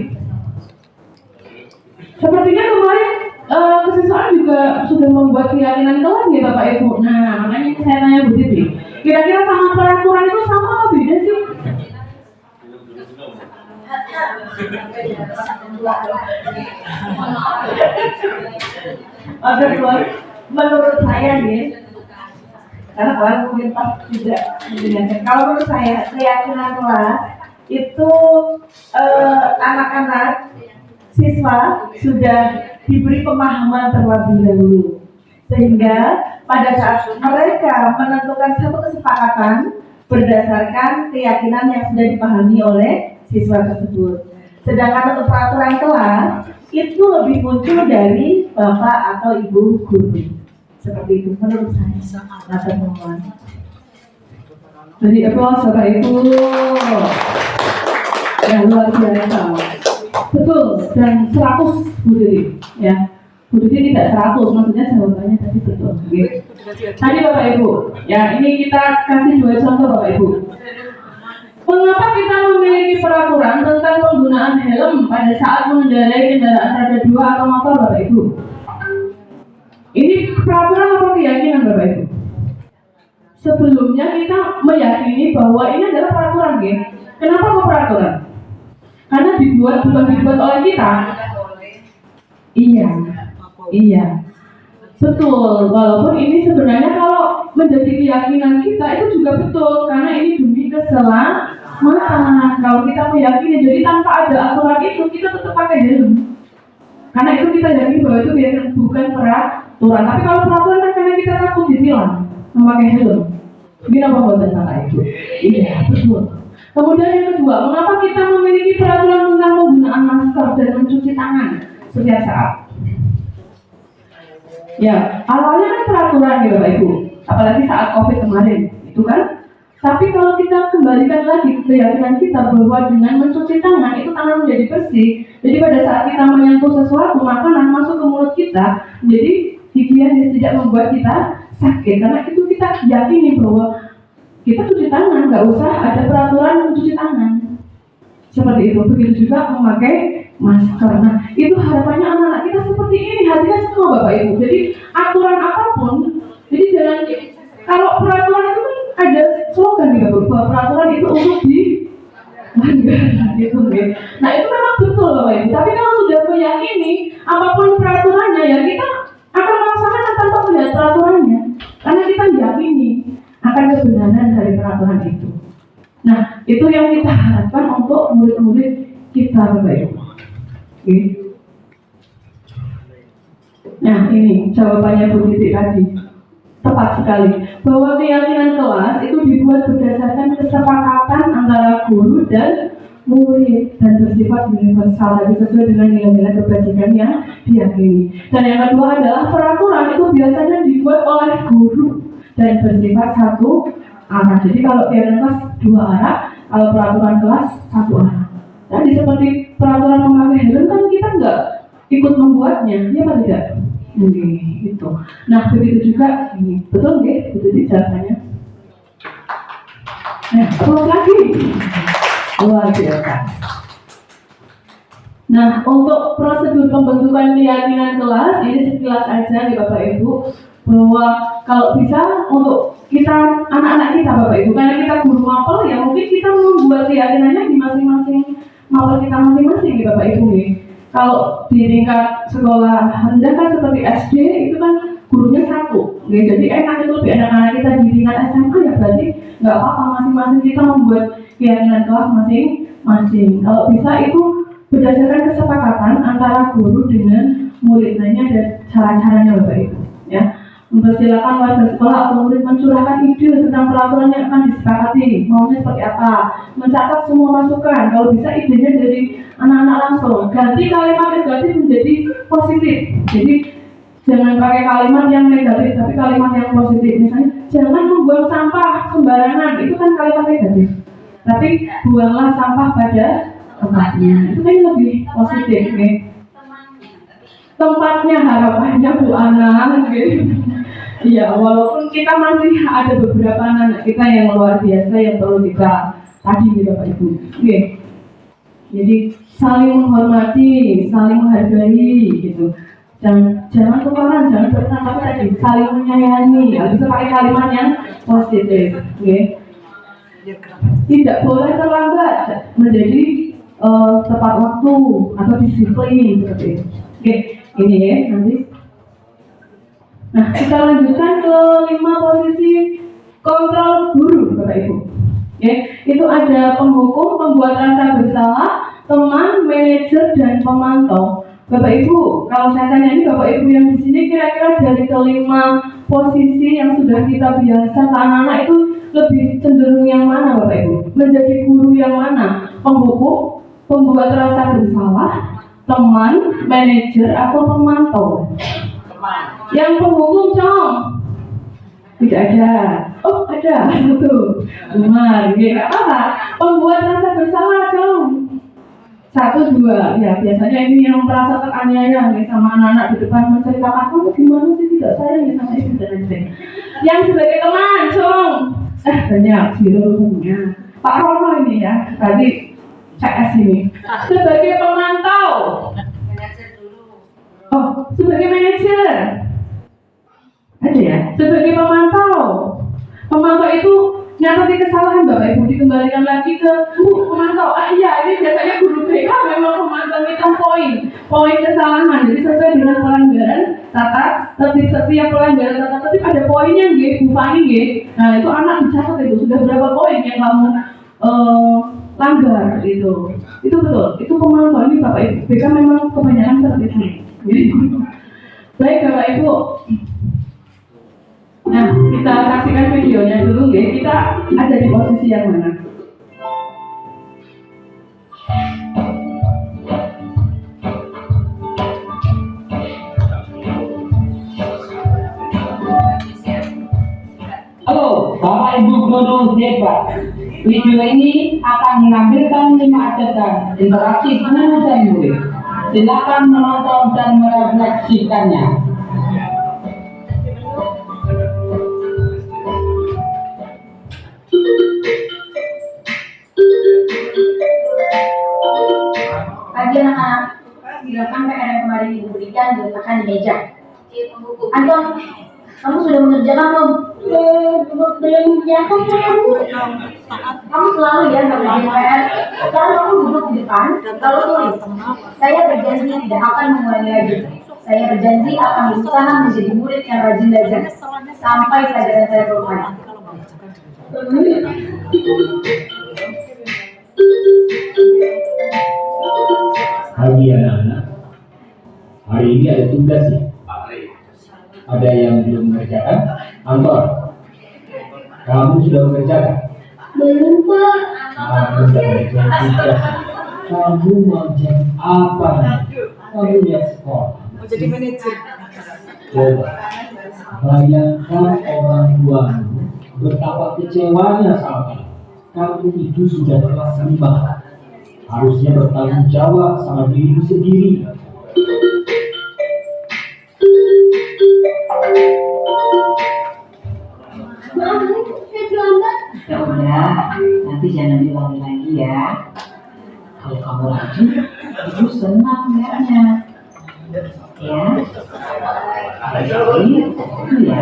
S2: Sepertinya kemarin kesiswaan juga sudah membuat keyakinan kelas ya Bapak Ibu. Nah, makanya saya tanya Bu Titi, kira-kira sama peraturan itu sama atau beda sih?
S3: Menurut saya nih, karena kalian mungkin pas juga mendengarkan. Kalau menurut saya keyakinan kelas itu anak-anak siswa sudah diberi pemahaman terlebih dahulu, sehingga pada saat mereka menentukan satu kesepakatan berdasarkan keyakinan yang sudah dipahami oleh siswa tersebut. Sedangkan untuk peraturan kelas itu lebih muncul dari bapak atau ibu guru. Seperti itu menurut saya. Teman-teman.
S2: Jadi applause Bapak Ibu. Yang luar biasa. Betul, dan 100 Bu Titi ya. Bu Titi tidak 100, maksudnya jawabannya tadi betul gitu. Tadi Bapak Ibu, ya ini kita kasih 2 contoh Bapak Ibu. Mengapa kita memiliki peraturan tentang penggunaan helm pada saat mengendarai kendaraan roda 2 atau motor Bapak Ibu? Ini peraturan atau keyakinan Bapak Ibu? Sebelumnya kita meyakini bahwa ini adalah peraturan ya. Kenapa kok peraturan? Karena bukan dibuat oleh kita. Iya. Betul, walaupun ini sebenarnya kalau menjadi keyakinan kita itu juga betul, karena ini demi keselamatan. Kalau kita meyakini, jadi tanpa ada aturan itu kita tetap pakai helm. Karena itu kita yakini bahwa itu bukan peraturan. Tapi kalau peraturan kan karena kita takut ditilang memakai helm. Gimana pembuatan salah itu? Iya, betul. Kemudian yang kedua, mengapa kita memiliki peraturan tentang penggunaan masker dan mencuci tangan setiap saat? Ya, awalnya kan peraturan ya Bapak Ibu, apalagi saat COVID kemarin, itu kan. Tapi kalau kita kembalikan lagi ke keyakinan kita bahwa dengan mencuci tangan itu tangan menjadi bersih. Jadi pada saat kita menyentuh sesuatu, makanan masuk ke mulut kita, jadi higienis, tidak membuat kita sakit. Karena itu kita yakini bahwa kita cuci tangan, nggak usah ada peraturan mencuci tangan. Seperti itu, begitu juga memakai masker. Nah, itu harapannya anak-anak kita seperti ini, hatinya semua Bapak Ibu. Jadi aturan apapun, jadi jangan, kalau peraturan itu kan ada slogan nih Bapak, bahwa peraturan itu untuk dilanggar gitu. Nah itu memang betul Bapak Ibu. Tapi kalau sudah meyakini apapun peraturannya ya kita akan melaksanakan tanpa melihat peraturannya, karena kita yakini akan kebenaran dari peraturan itu. Nah, itu yang kita harapkan untuk murid-murid kita Bapak Ibu. Oke. Nah, ini jawabannya Bu Titi tadi. Tepat sekali. Bahwa keyakinan kelas itu dibuat berdasarkan kesepakatan antara guru dan murid dan bersifat universal, dan sesuai dengan nilai-nilai kebajikan yang diyakini. Dan yang kedua adalah peraturan itu biasanya dibuat oleh guru dan bersifat satu arah. Jadi kalau keyakinan kelas 2 arah, kalau peraturan kelas 1 arah. Jadi seperti peraturan memakai helm kan kita nggak ikut membuatnya, ya apa tidak? Itu. Nah, begitu juga ini. Betul nggih? Betul jawabannya. Nah, terus lagi. Luar biasa. Nah, untuk prosedur pembentukan keyakinan kelas ini sekilas aja nih Bapak Ibu, bahwa kalau bisa untuk kita anak-anak kita Bapak Ibu, karena kita guru mapel ya mungkin kita membuat keyakinannya di masing-masing mapel kita masing-masing nih Bapak Ibu nih. Kalau di tingkat sekolah rendah kan seperti SD itu kan gurunya satu, jadi enak itu lebih anak-anak kita di tingkat SMA ya berarti nggak apa-apa masing-masing kita membuat keyakinan kelas masing-masing. Kalau bisa itu berdasarkan kesepakatan antara guru dengan murid-muridnya dan cara-caranya Bapak Ibu ya. Mempersilakan warga sekolah atau murid mencurahkan ide tentang peraturan yang akan disepakati, maunya seperti apa, mencatat semua masukan, kalau bisa idenya dari anak-anak langsung, ganti kalimat negatif menjadi positif. Jadi jangan pakai kalimat yang negatif tapi kalimat yang positif. Misalnya jangan membuang sampah sembarangan, itu kan kalimat negatif, tapi buanglah sampah pada tempatnya, itu kan lebih positif nih. Tempatnya harapannya Bu Ana gitu. Iya, walaupun kita masih ada beberapa anak kita yang luar biasa yang perlu kita tadi gitu Bapak Ibu. Oke. Jadi saling menghormati, saling menghargai gitu. Jangan tukaran, jangan bertanya tapi tadi saling menyayangi. Bisa pakai kalimat yang positif. Oke. Tidak boleh terlambat menjadi tepat waktu atau disiplin seperti itu. Oke, ini ya nanti. Nah, kita lanjutkan ke 5 posisi kontrol guru, Bapak Ibu. Oke, itu ada penghukum, pembuat rasa bersalah, teman, manajer, dan pemantau. Bapak Ibu, kalau saya tanya ini Bapak Ibu yang di sini kira-kira dari ke-5 posisi yang sudah kita biasa ke anak-anak itu lebih cenderung yang mana Bapak Ibu? Menjadi guru yang mana? Penghukum, pembuat rasa bersalah, teman, manajer, atau pemantau? Yang penghukum Cong? Tidak ada. Oh ada, satu. Benar, ya apa? Pembuat rasa bersalah Cong? 1, 2. Ya biasanya ini yang merasa teraniaya nih sama anak-anak di depan menceritakan kamu gimana sih tidak sayang ya sama ibu dan lain-lain. Yang sebagai teman Cong? Banyak birunya. Pak Rono ini ya, tadi CS ini. Sebagai pemantau. Oh, sebagai manajer. Ada ya? Sebagai pemantau. Pemantau itu nyatati kesalahan Bapak Ibu dikembalikan lagi ke pemantau. Iya, ini biasanya guru BK memang pemantau kita poin kesalahan. Jadi sesuai dengan pelanggaran tata tertib, setiap pelanggaran tata tertib ada poinnya nggih, Bu Fani nggih. Nah, itu anak dicatat itu sudah berapa poin yang kamu langgar itu. Itu betul. Itu pemantau ini Bapak Ibu. BK memang kebanyakan seperti itu. Baik Bapak Ibu. Nah, kita saksikan videonya dulu ya. Kita ada di posisi yang mana?
S6: Halo, Bapak Ibu guru hebat. Video ini akan menampilkan 5 adegan interaksi guru dan murid. Silakan menonton dan merefleksikannya.
S7: Pagi anak-anak, silakan PR yang kemarin ibu berikan diletakkan di meja. Anton, kamu sudah mengerjakan belum? Belum mengerjakan kamu. Kamu selalu ya ngerjain PR. Sekarang kamu duduk di depan, lalu tulis. Saya berjanji tidak akan mengulangi lagi. Saya berjanji akan berusaha menjadi murid yang rajin belajar sampai pelajaran saya selesai.
S8: Pagi anak-anak, hari ini ada tugas ya? Ada yang belum mengerjakan? Anton, kamu sudah mengerjakan?
S7: Belum Pak.
S8: Kamu sudah mengerjakan tugas. Kamu mau jadi apa? Kamu lihat sekolah.
S3: Mau jadi manajer.
S8: Coba, bayangkan orang tuamu betapa kecewanya sama kamu. Kamu itu sudah kelas 5. Harusnya bertanggung jawab sama dirimu sendiri.
S9: Ibu senang melihatnya. Ya, jadi itu ya.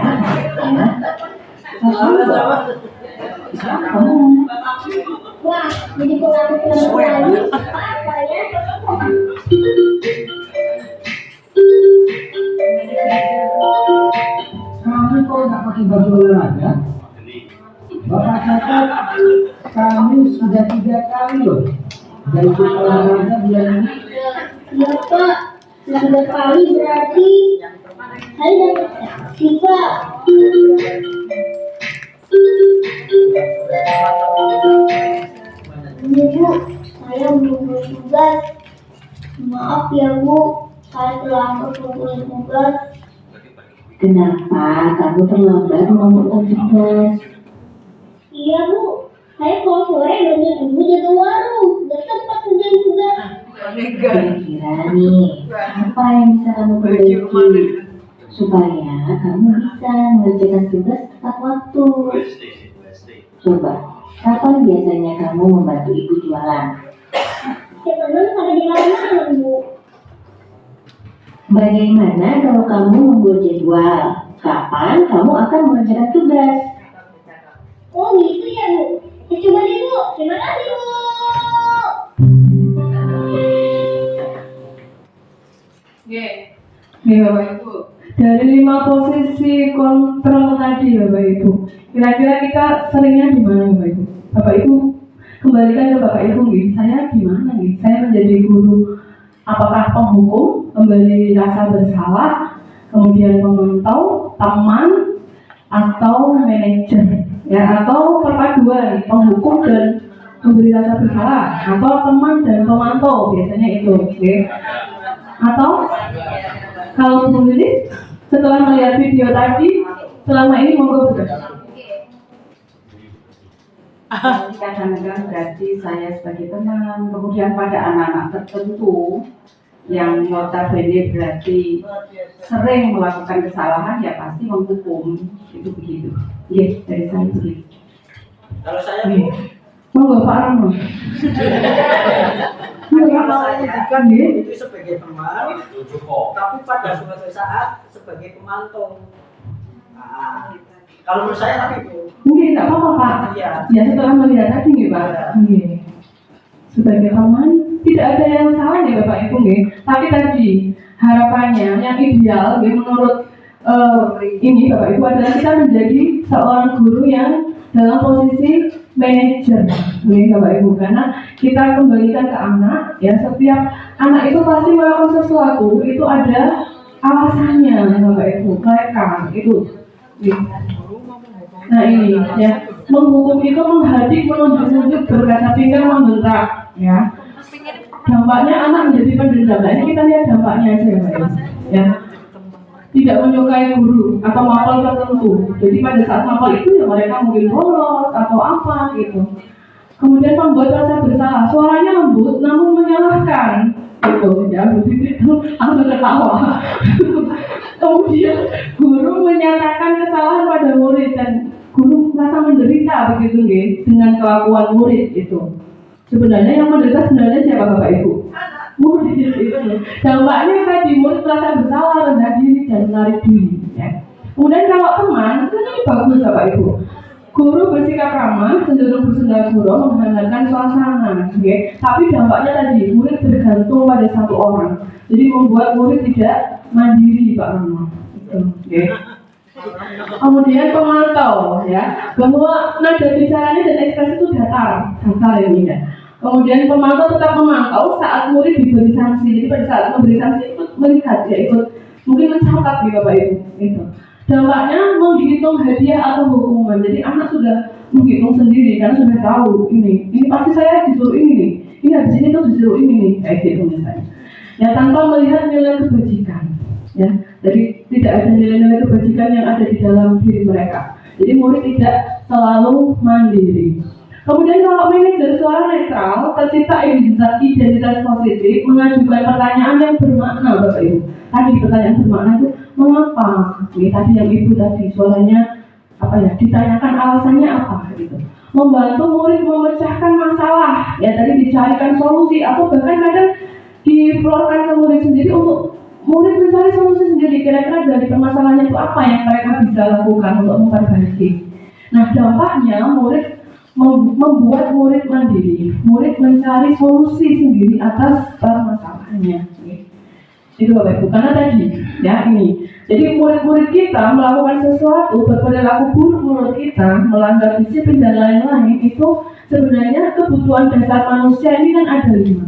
S9: Kamu
S7: Wah, jadi pengaruh lagi. Apa ya?
S8: Kamu kok nggak pakai baju olahraga? Bapak catat kamu sudah 3 kali loh dari ikut olahraga bulan ini.
S7: Ya Pak, 3 kali berarti saya dapat taksi Pak. Iya Bu, saya belum tugas. Maaf ya Bu, saya terlambat mengumpulkan tugas.
S9: kenapa kamu terlambat mengumpulkan tugas?
S7: Iya Bu, saya kalau sore banyak ibu jaga warung, gak sempat kerjain tugas.
S9: Kira-kira nih, apa yang bisa kamu perbaiki supaya kamu bisa mengerjakan tugas tepat waktu? Coba, kapan biasanya kamu membantu ibu jualan?
S7: Sekarang sampai di mana Bu?
S9: Bagaimana kalau kamu membuat jadwal? Kapan kamu akan mengerjakan tugas?
S7: Oh gitu ya Bu, saya coba deh Bu, terima kasih Bu.
S2: Nih Bapak Ibu, dari 5 posisi kontrol tadi Bapak Ibu, kira-kira kita seringnya di mana Bapak Ibu? Bapak Ibu kembalikan ke Bapak Ibu nih, saya di mana nih? Saya menjadi guru, apakah penghukum, memberi rasa bersalah, kemudian memantau, teman, atau manajer, ya, atau perpaduan penghukum dan memberi rasa bersalah, atau teman dan pemantau, biasanya itu, oke? Atau kalau menulis setelah melihat video tadi, selama ini monggo betul.
S1: Kadang-kadang berarti saya sebagai teman, kemudian pada anak-anak tertentu yang notabene berarti sering melakukan kesalahan, ya pasti menghukum, itu begitu. Yes, dari saya begitu.
S10: Kalau saya Bu,
S2: Monggo Pak Rano.
S10: kalau saya kan itu sebagai teman, tapi pada suatu saat sebagai pemantau. Nah, kalau menurut saya tapi Bu,
S2: Mungkin tidak apa-apa Pak.
S10: Iya.
S2: Ya setelah melihat tadi nih Pak. Iya. Sebagai teman tidak ada yang salah nih Bapak Ibu nih. Tapi tadi harapannya yang ideal nih, menurut ini Bapak Ibu adalah kita menjadi seorang guru yang dalam posisi manajer nih Bapak Ibu, karena kita kembalikan ke anak, ya setiap anak itu pasti melakukan sesuatu itu ada alasannya Bapak Ibu, mereka itu. Nah ini ya, menghukum itu menghadik, menunjuk-nunjuk, berkata pinggang, membentak, ya. Dampaknya anak menjadi pendendam. Nah ini kita lihat dampaknya aja ya Pak ya. Tidak menyukai guru atau mapel tertentu. Jadi pada saat mapel itu ya mereka mungkin bolos atau apa gitu. Kemudian membuat rasa bersalah, suaranya lembut namun menyalahkan, gitu ya. Begitu itu langsung ketawa. Kemudian guru menyatakan kesalahan pada murid dan guru merasa menderita begitu nggih dengan kelakuan murid itu. Sebenarnya yang menderita sebenarnya siapa Bapak Ibu? Murid itu. Dampaknya tadi murid merasa bersalah, rendah diri dan menarik diri. Ya. Kemudian kalau teman, itu ini bagus Bapak Ibu. Guru bersikap ramah, cenderung bersenda gurau, menghangatkan suasana. Okay? Tapi dampaknya tadi murid bergantung pada satu orang. Jadi membuat murid tidak mandiri Pak Rano. Okay. Kemudian pemantau, ya, bahwa nada bicaranya dan ekspresi itu datar ini ya. Kemudian pemantau tetap memantau saat murid diberi sanksi. Jadi pada saat memberi sanksi ikut melihat, ya ikut mungkin mencatat di Bapak Ibu. Itu. Dampaknya menghitung hadiah atau hukuman. Jadi anak sudah menghitung sendiri karena sudah tahu ini pasti saya disuruh ini nih. Ini habis ini tuh disuruh ini nih, kayak gitu misalnya. Ya tanpa melihat nilai kebajikan. Ya, jadi tidak ada nilai-nilai kebajikan yang ada di dalam diri mereka. Jadi murid tidak selalu mandiri. Kemudian kalau manajer suara netral, tercipta identitas positif, mengajukan pertanyaan yang bermakna Bapak Ibu. Tadi pertanyaan bermakna itu mengapa? Ini tadi yang Ibu tadi suaranya apa ya? Ditanyakan alasannya apa gitu. Membantu murid memecahkan masalah, ya tadi dicarikan solusi atau bahkan kadang dikeluarkan ke murid sendiri untuk murid mencari solusi sendiri. Kira-kira dari permasalahannya itu apa yang mereka bisa lakukan untuk memperbaiki. Nah, dampaknya murid membuat murid mandiri, murid mencari solusi sendiri atas permasalahannya. Itu Bapak Ibu, karena tadi ya ini. Jadi murid-murid kita melakukan sesuatu, berperilaku buruk menurut kita, melanggar disiplin dan lain-lain, itu sebenarnya kebutuhan dasar manusia ini kan ada 5.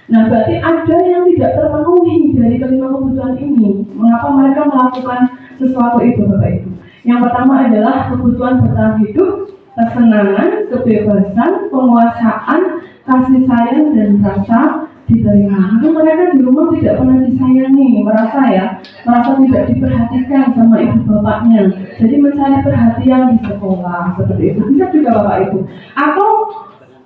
S2: Nah, berarti ada yang tidak terpenuhi dari kelima kebutuhan ini. Mengapa mereka melakukan sesuatu itu Bapak Ibu? Yang pertama adalah kebutuhan bertahan hidup, kesenangan, kebebasan, penguasaan, kasih sayang dan rasa diterima. Itu mereka di rumah tidak pernah disayangi, merasa tidak diperhatikan sama ibu bapaknya. Jadi mencari perhatian di sekolah seperti itu. Bisa juga Bapak Ibu. Atau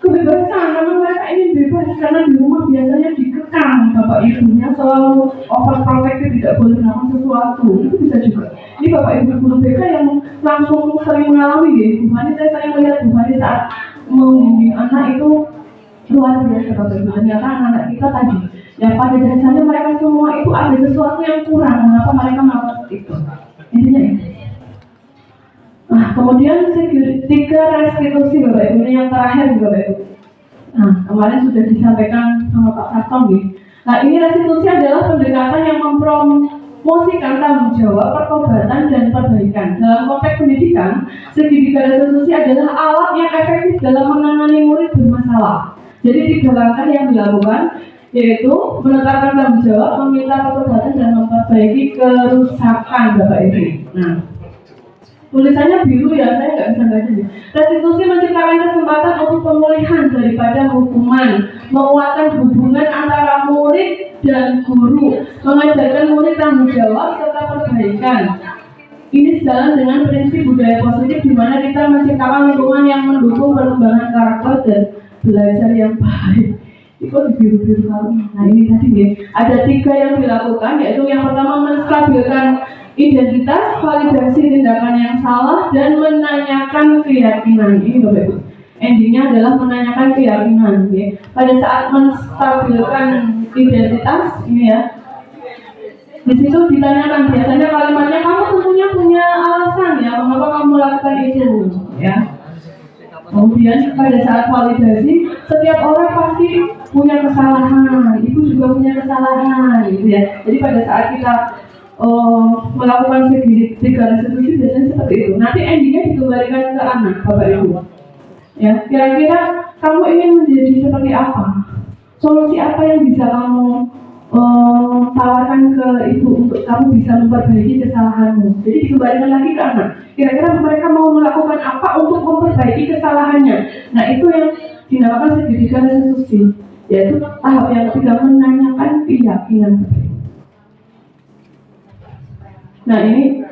S2: kebebasan, karena mereka ingin bebas karena di rumah biasanya dikekang bapak ibunya selalu overprotective, tidak boleh melakukan sesuatu. Itu bisa juga. Ini bapak ibu guru BK yang langsung sering mengalami ya. Bu Hani, saya sering melihat Bu Hani saat membimbing anak itu luar biasa bapak ibu. Ternyata anak kita tadi, ya pada dasarnya mereka semua itu ada sesuatu yang kurang. Mengapa mereka melakukan itu? Intinya ini. Nah, kemudian 3 restitusi Bapak Ibu, ini yang terakhir Bapak Ibu. Nah, kemarin sudah disampaikan sama Pak Kartong nih. Nah, ini restitusi adalah pendekatan yang mempromosikan tanggung jawab, pertobatan dan perbaikan. Dalam konteks pendidikan, segitiga restitusi adalah alat yang efektif dalam menangani murid bermasalah. Jadi 3 langkah yang dilakukan, yaitu menetapkan tanggung jawab, meminta pertobatan dan memperbaiki kerusakan Bapak Ibu. Nah, tulisannya biru ya, saya nggak bisa baca. Restitusi menciptakan kesempatan untuk pemulihan daripada hukuman, menguatkan hubungan antara murid dan guru, mengajarkan murid tanggung jawab serta perbaikan. Ini sejalan dengan prinsip budaya positif di mana kita menciptakan lingkungan yang mendukung perkembangan karakter dan belajar yang baik. Itu di biru-biru kalau. Nah ini tadi ya, ada 3 yang dilakukan, yaitu yang pertama menstabilkan identitas, validasi tindakan yang salah, dan menanyakan keyakinan. Ini Bapak Ibu, endingnya adalah menanyakan keyakinan ya. Pada saat menstabilkan identitas ini ya, di situ ditanyakan, biasanya kalimatnya kamu tentunya punya alasan ya mengapa kamu melakukan itu ya. Kemudian pada saat validasi, setiap orang pasti punya kesalahan, ibu juga punya kesalahan gitu ya. Jadi pada saat kita melakukan 3 restitusi biasanya seperti itu. Nanti endingnya dikembalikan ke anak Bapak Ibu. Ya, kira-kira kamu ingin menjadi seperti apa? Solusi apa yang bisa kamu tawarkan ke ibu untuk kamu bisa memperbaiki kesalahanmu? Jadi dikembalikan lagi ke anak. Kira-kira mereka mau melakukan apa untuk memperbaiki kesalahannya? Nah itu yang dinamakan segitiga restitusi, yaitu tahap yang ketiga, menanyakan keyakinan. Nah ini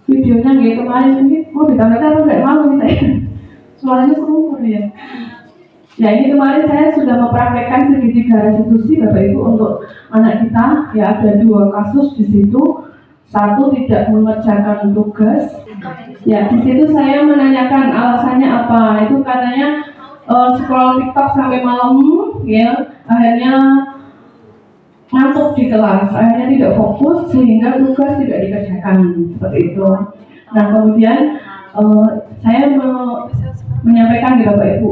S2: videonya kayak kemarin ini mau ditampilkan atau nggak malu nih saya? Suaranya semua ya. Ya ini kemarin saya sudah mempraktekkan segitiga restitusi Bapak Ibu untuk anak kita. Ya ada 2 kasus di situ. 1 tidak mengerjakan tugas. Ya di situ saya menanyakan alasannya apa. Itu katanya scroll TikTok sampai malam, ya akhirnya ngantuk di kelas, akhirnya tidak fokus sehingga tugas tidak dikerjakan seperti itu. Nah kemudian saya menyampaikan ke Bapak Ibu,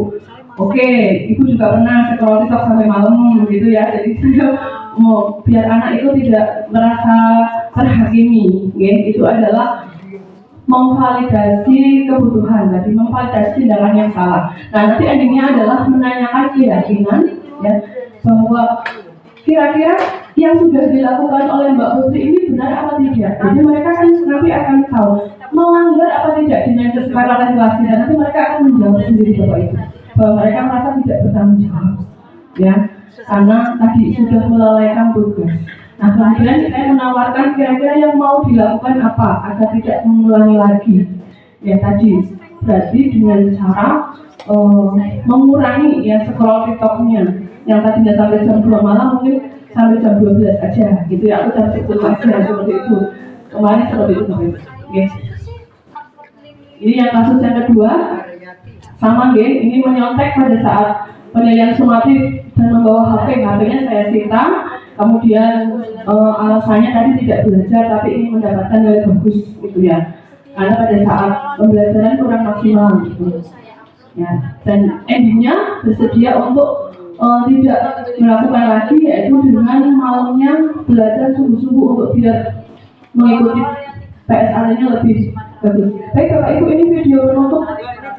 S2: oke, Ibu juga pernah scroll TikTok sampai malam gitu ya. Jadi saya mau biar anak itu tidak merasa terhakimi, ya, itu adalah memvalidasi kebutuhan, tadi memvalidasi tindakan yang salah. Nah nanti endingnya adalah menanyakan keyakinan, ya, bahwa kira-kira yang sudah dilakukan oleh Mbak Putri ini benar apa tidak. Jadi mereka kan nanti akan tahu melanggar apa tidak dengan kesepakatan relasi, dan nanti mereka akan menjawab sendiri Bapak Ibu bahwa mereka merasa tidak bertanggung jawab, ya, karena tadi sudah melalaikan tugas. Nah kemudian saya menawarkan kira-kira yang mau dilakukan apa agar tidak mengulangi lagi. Ya tadi berarti dengan cara mengurangi ya scroll TikToknya. Yang tadinya sampai jam 2 malam mungkin sampai jam 12 aja gitu ya, atau jam 10 aja seperti itu. Kemarin seperti itu okay. Ini yang kasus yang kedua sama ini menyontek pada saat penilaian sumatif dan membawa HP-nya saya sita. Kemudian alasannya tadi tidak belajar tapi ingin mendapatkan nilai bagus gitu ya, karena pada saat pembelajaran kurang maksimal gitu ya. Dan endingnya bersedia untuk tidak melakukan lagi, yaitu dengan malamnya belajar sungguh-sungguh untuk biar mengikuti PSR-nya lebih bagus. Baik Bapak Ibu, ini video penutup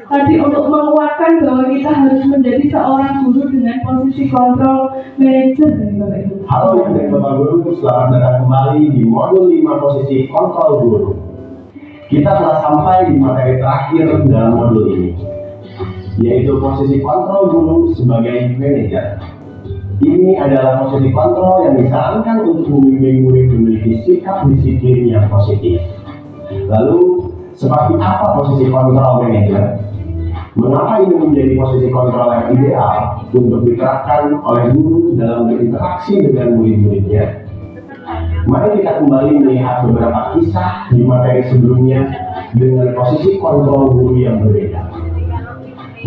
S2: tadi untuk menguatkan bahwa kita harus menjadi seorang guru dengan posisi kontrol manager dari Bapak Ibu.
S11: Halo Bapak Guru, selamat datang kembali di modul 5 posisi kontrol guru. Kita telah sampai di materi terakhir dalam modul ini, yaitu posisi kontrol guru sebagai manajer. Ini adalah posisi kontrol yang disarankan untuk membimbing murid memiliki sikap disiplin yang positif. Lalu, seperti apa posisi kontrol manajer? Mengapa ini menjadi posisi kontrol yang ideal untuk diterapkan oleh guru dalam berinteraksi dengan murid-muridnya? Mari kita kembali melihat beberapa kisah di materi sebelumnya dengan posisi kontrol guru yang berbeda.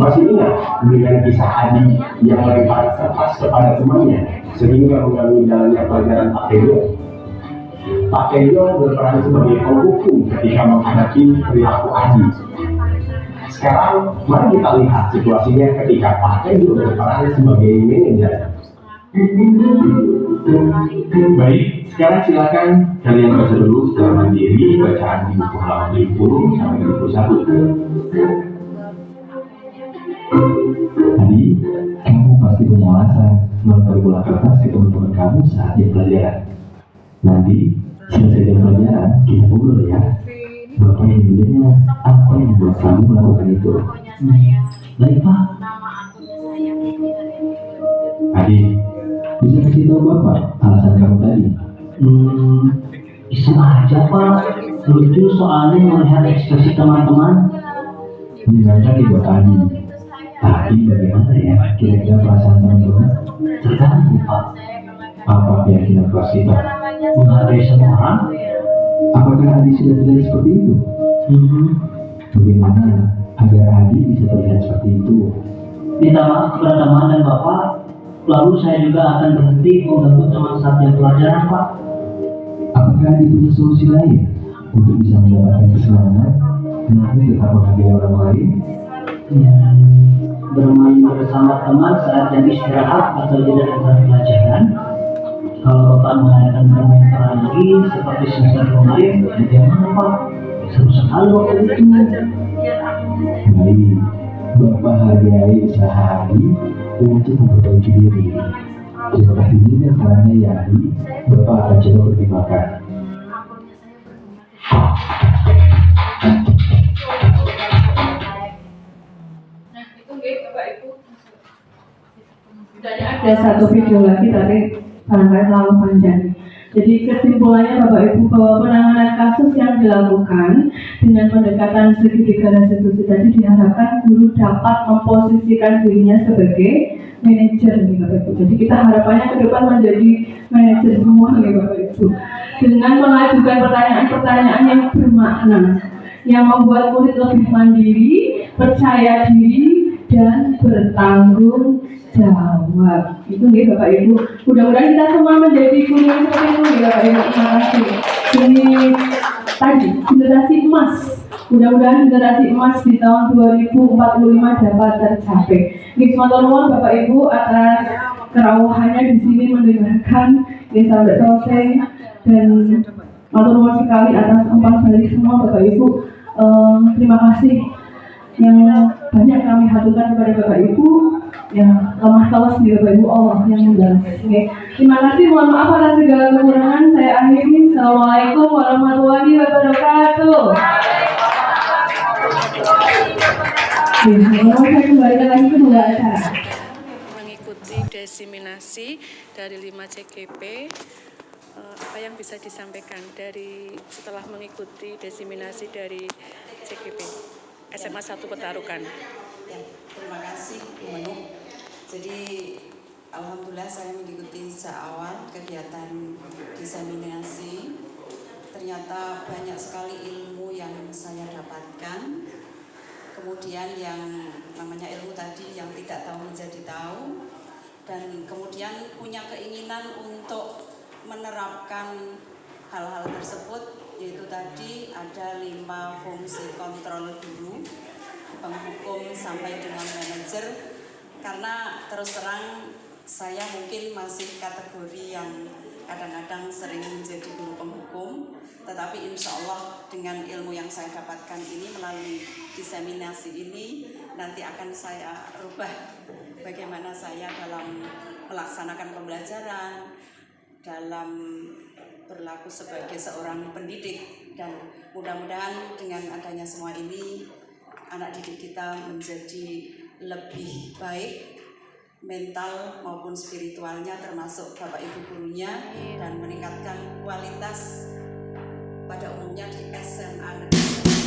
S11: Masih ingat dengan kisah Adi yang melempar kertas kepada temannya sehingga mengganggu jalannya pelajaran Pak Tejo? Pak Tejo berperan sebagai penghukum ketika menghadapi perilaku Adi. Sekarang mari kita lihat situasinya ketika Pak Tejo berperan sebagai manajer.
S12: Baik, sekarang silakan kalian baca dulu secara mandiri bacaan di buku halaman 50 sampai 51.
S8: Tadi, kamu pasti punya alasan melempar bola kertas ke teman-teman kamu saat jam pelajaran. Nanti, selesai jam pelajaran, kita ngobrol ya. Bapak yang dulunya, apa yang membuat kamu melakukan itu? Baik Pak.
S12: Adi,
S8: Bisa kasih tahu Bapak alasan kamu tadi?
S10: Iseng aja Pak, lucu soalnya melihat ekspresi teman-teman.
S8: Menyenangkan di buat Adi. Tapi bagaimana ya kira-kira perasaan teman-teman?
S10: Terganggu Pak,
S8: Apa keyakinan kelas kita?
S10: menghargai semua orang.
S8: Apakah Adi sudah terlihat seperti itu? Bagaimana agar Adi bisa terlihat seperti itu?
S10: Minta maaf kepada teman dan Bapak, lalu saya juga akan berhenti mengganggu teman saat jam pelajaran Pak.
S8: Apakah Adi punya solusi lain untuk bisa mendapatkan kesenangan namun tetap menghargai orang lain?
S10: Bermain bersama teman saat jam istirahat atau jeda antara pelajaran. Kalau Bapak mengadakan bermain lagi seperti semester kemarin, bagaimana Pak? Seru sekali waktu itu.
S8: Baik, Bapak hargai usaha Adi untuk memperbaiki diri. Terima kasih juga sarannya ya Adi. Bapak akan coba pertimbangkan.
S2: Ada satu video lagi tapi barangkali terlalu panjang. Jadi kesimpulannya Bapak Ibu bahwa penanganan kasus yang dilakukan dengan pendekatan segitiga restitusi tadi diharapkan guru dapat memposisikan dirinya sebagai manajer nih Bapak Ibu. Jadi kita harapannya ke depan menjadi manajer semua nih Bapak Ibu. Dengan mengajukan pertanyaan-pertanyaan yang bermakna, yang membuat murid lebih mandiri, percaya diri, dan bertanggung jawab. Itu nih Bapak Ibu. Mudah-mudahan kita semua menjadi guru yang seperti itu nih Bapak Ibu. Terima kasih. Ini tadi generasi emas. Mudah-mudahan generasi emas di tahun 2045 dapat tercapai. Ini matur nuwun Bapak Ibu atas kerawahannya di sini mendengarkan ini sampai selesai, dan matur nuwun sekali atas umpan balik semua Bapak Ibu. Terima kasih yang banyak kami haturkan kepada Bapak Ibu. Ya, lemah telas di Bapak Ibu, Allah yang membalas. Oke. Terima kasih, mohon maaf atas segala kekurangan. Saya akhiri. Assalamualaikum warahmatullahi wabarakatuh. Saya kembalikan lagi ke dua acara.
S13: Mengikuti desiminasi dari 5 CGP, apa yang bisa disampaikan dari setelah mengikuti desiminasi dari CGP SMA 1 Petarukan?
S14: Ya, terima kasih Bu Menu. Jadi alhamdulillah saya mengikuti sejak awal kegiatan diseminasi. Ternyata banyak sekali ilmu yang saya dapatkan. Kemudian yang namanya ilmu tadi yang tidak tahu menjadi tahu, dan kemudian punya keinginan untuk menerapkan hal-hal tersebut, yaitu tadi ada 5 fungsi kontrol guru, penghukum sampai dengan manajer. Karena terus terang saya mungkin masih kategori yang kadang-kadang sering menjadi guru penghukum, tetapi insya Allah dengan ilmu yang saya dapatkan ini melalui diseminasi ini nanti akan saya rubah bagaimana saya dalam melaksanakan pembelajaran, dalam berlaku sebagai seorang pendidik, dan mudah-mudahan dengan adanya semua ini anak didik kita menjadi lebih baik mental maupun spiritualnya, termasuk Bapak Ibu gurunya, dan meningkatkan kualitas pada umumnya di SMA negeri.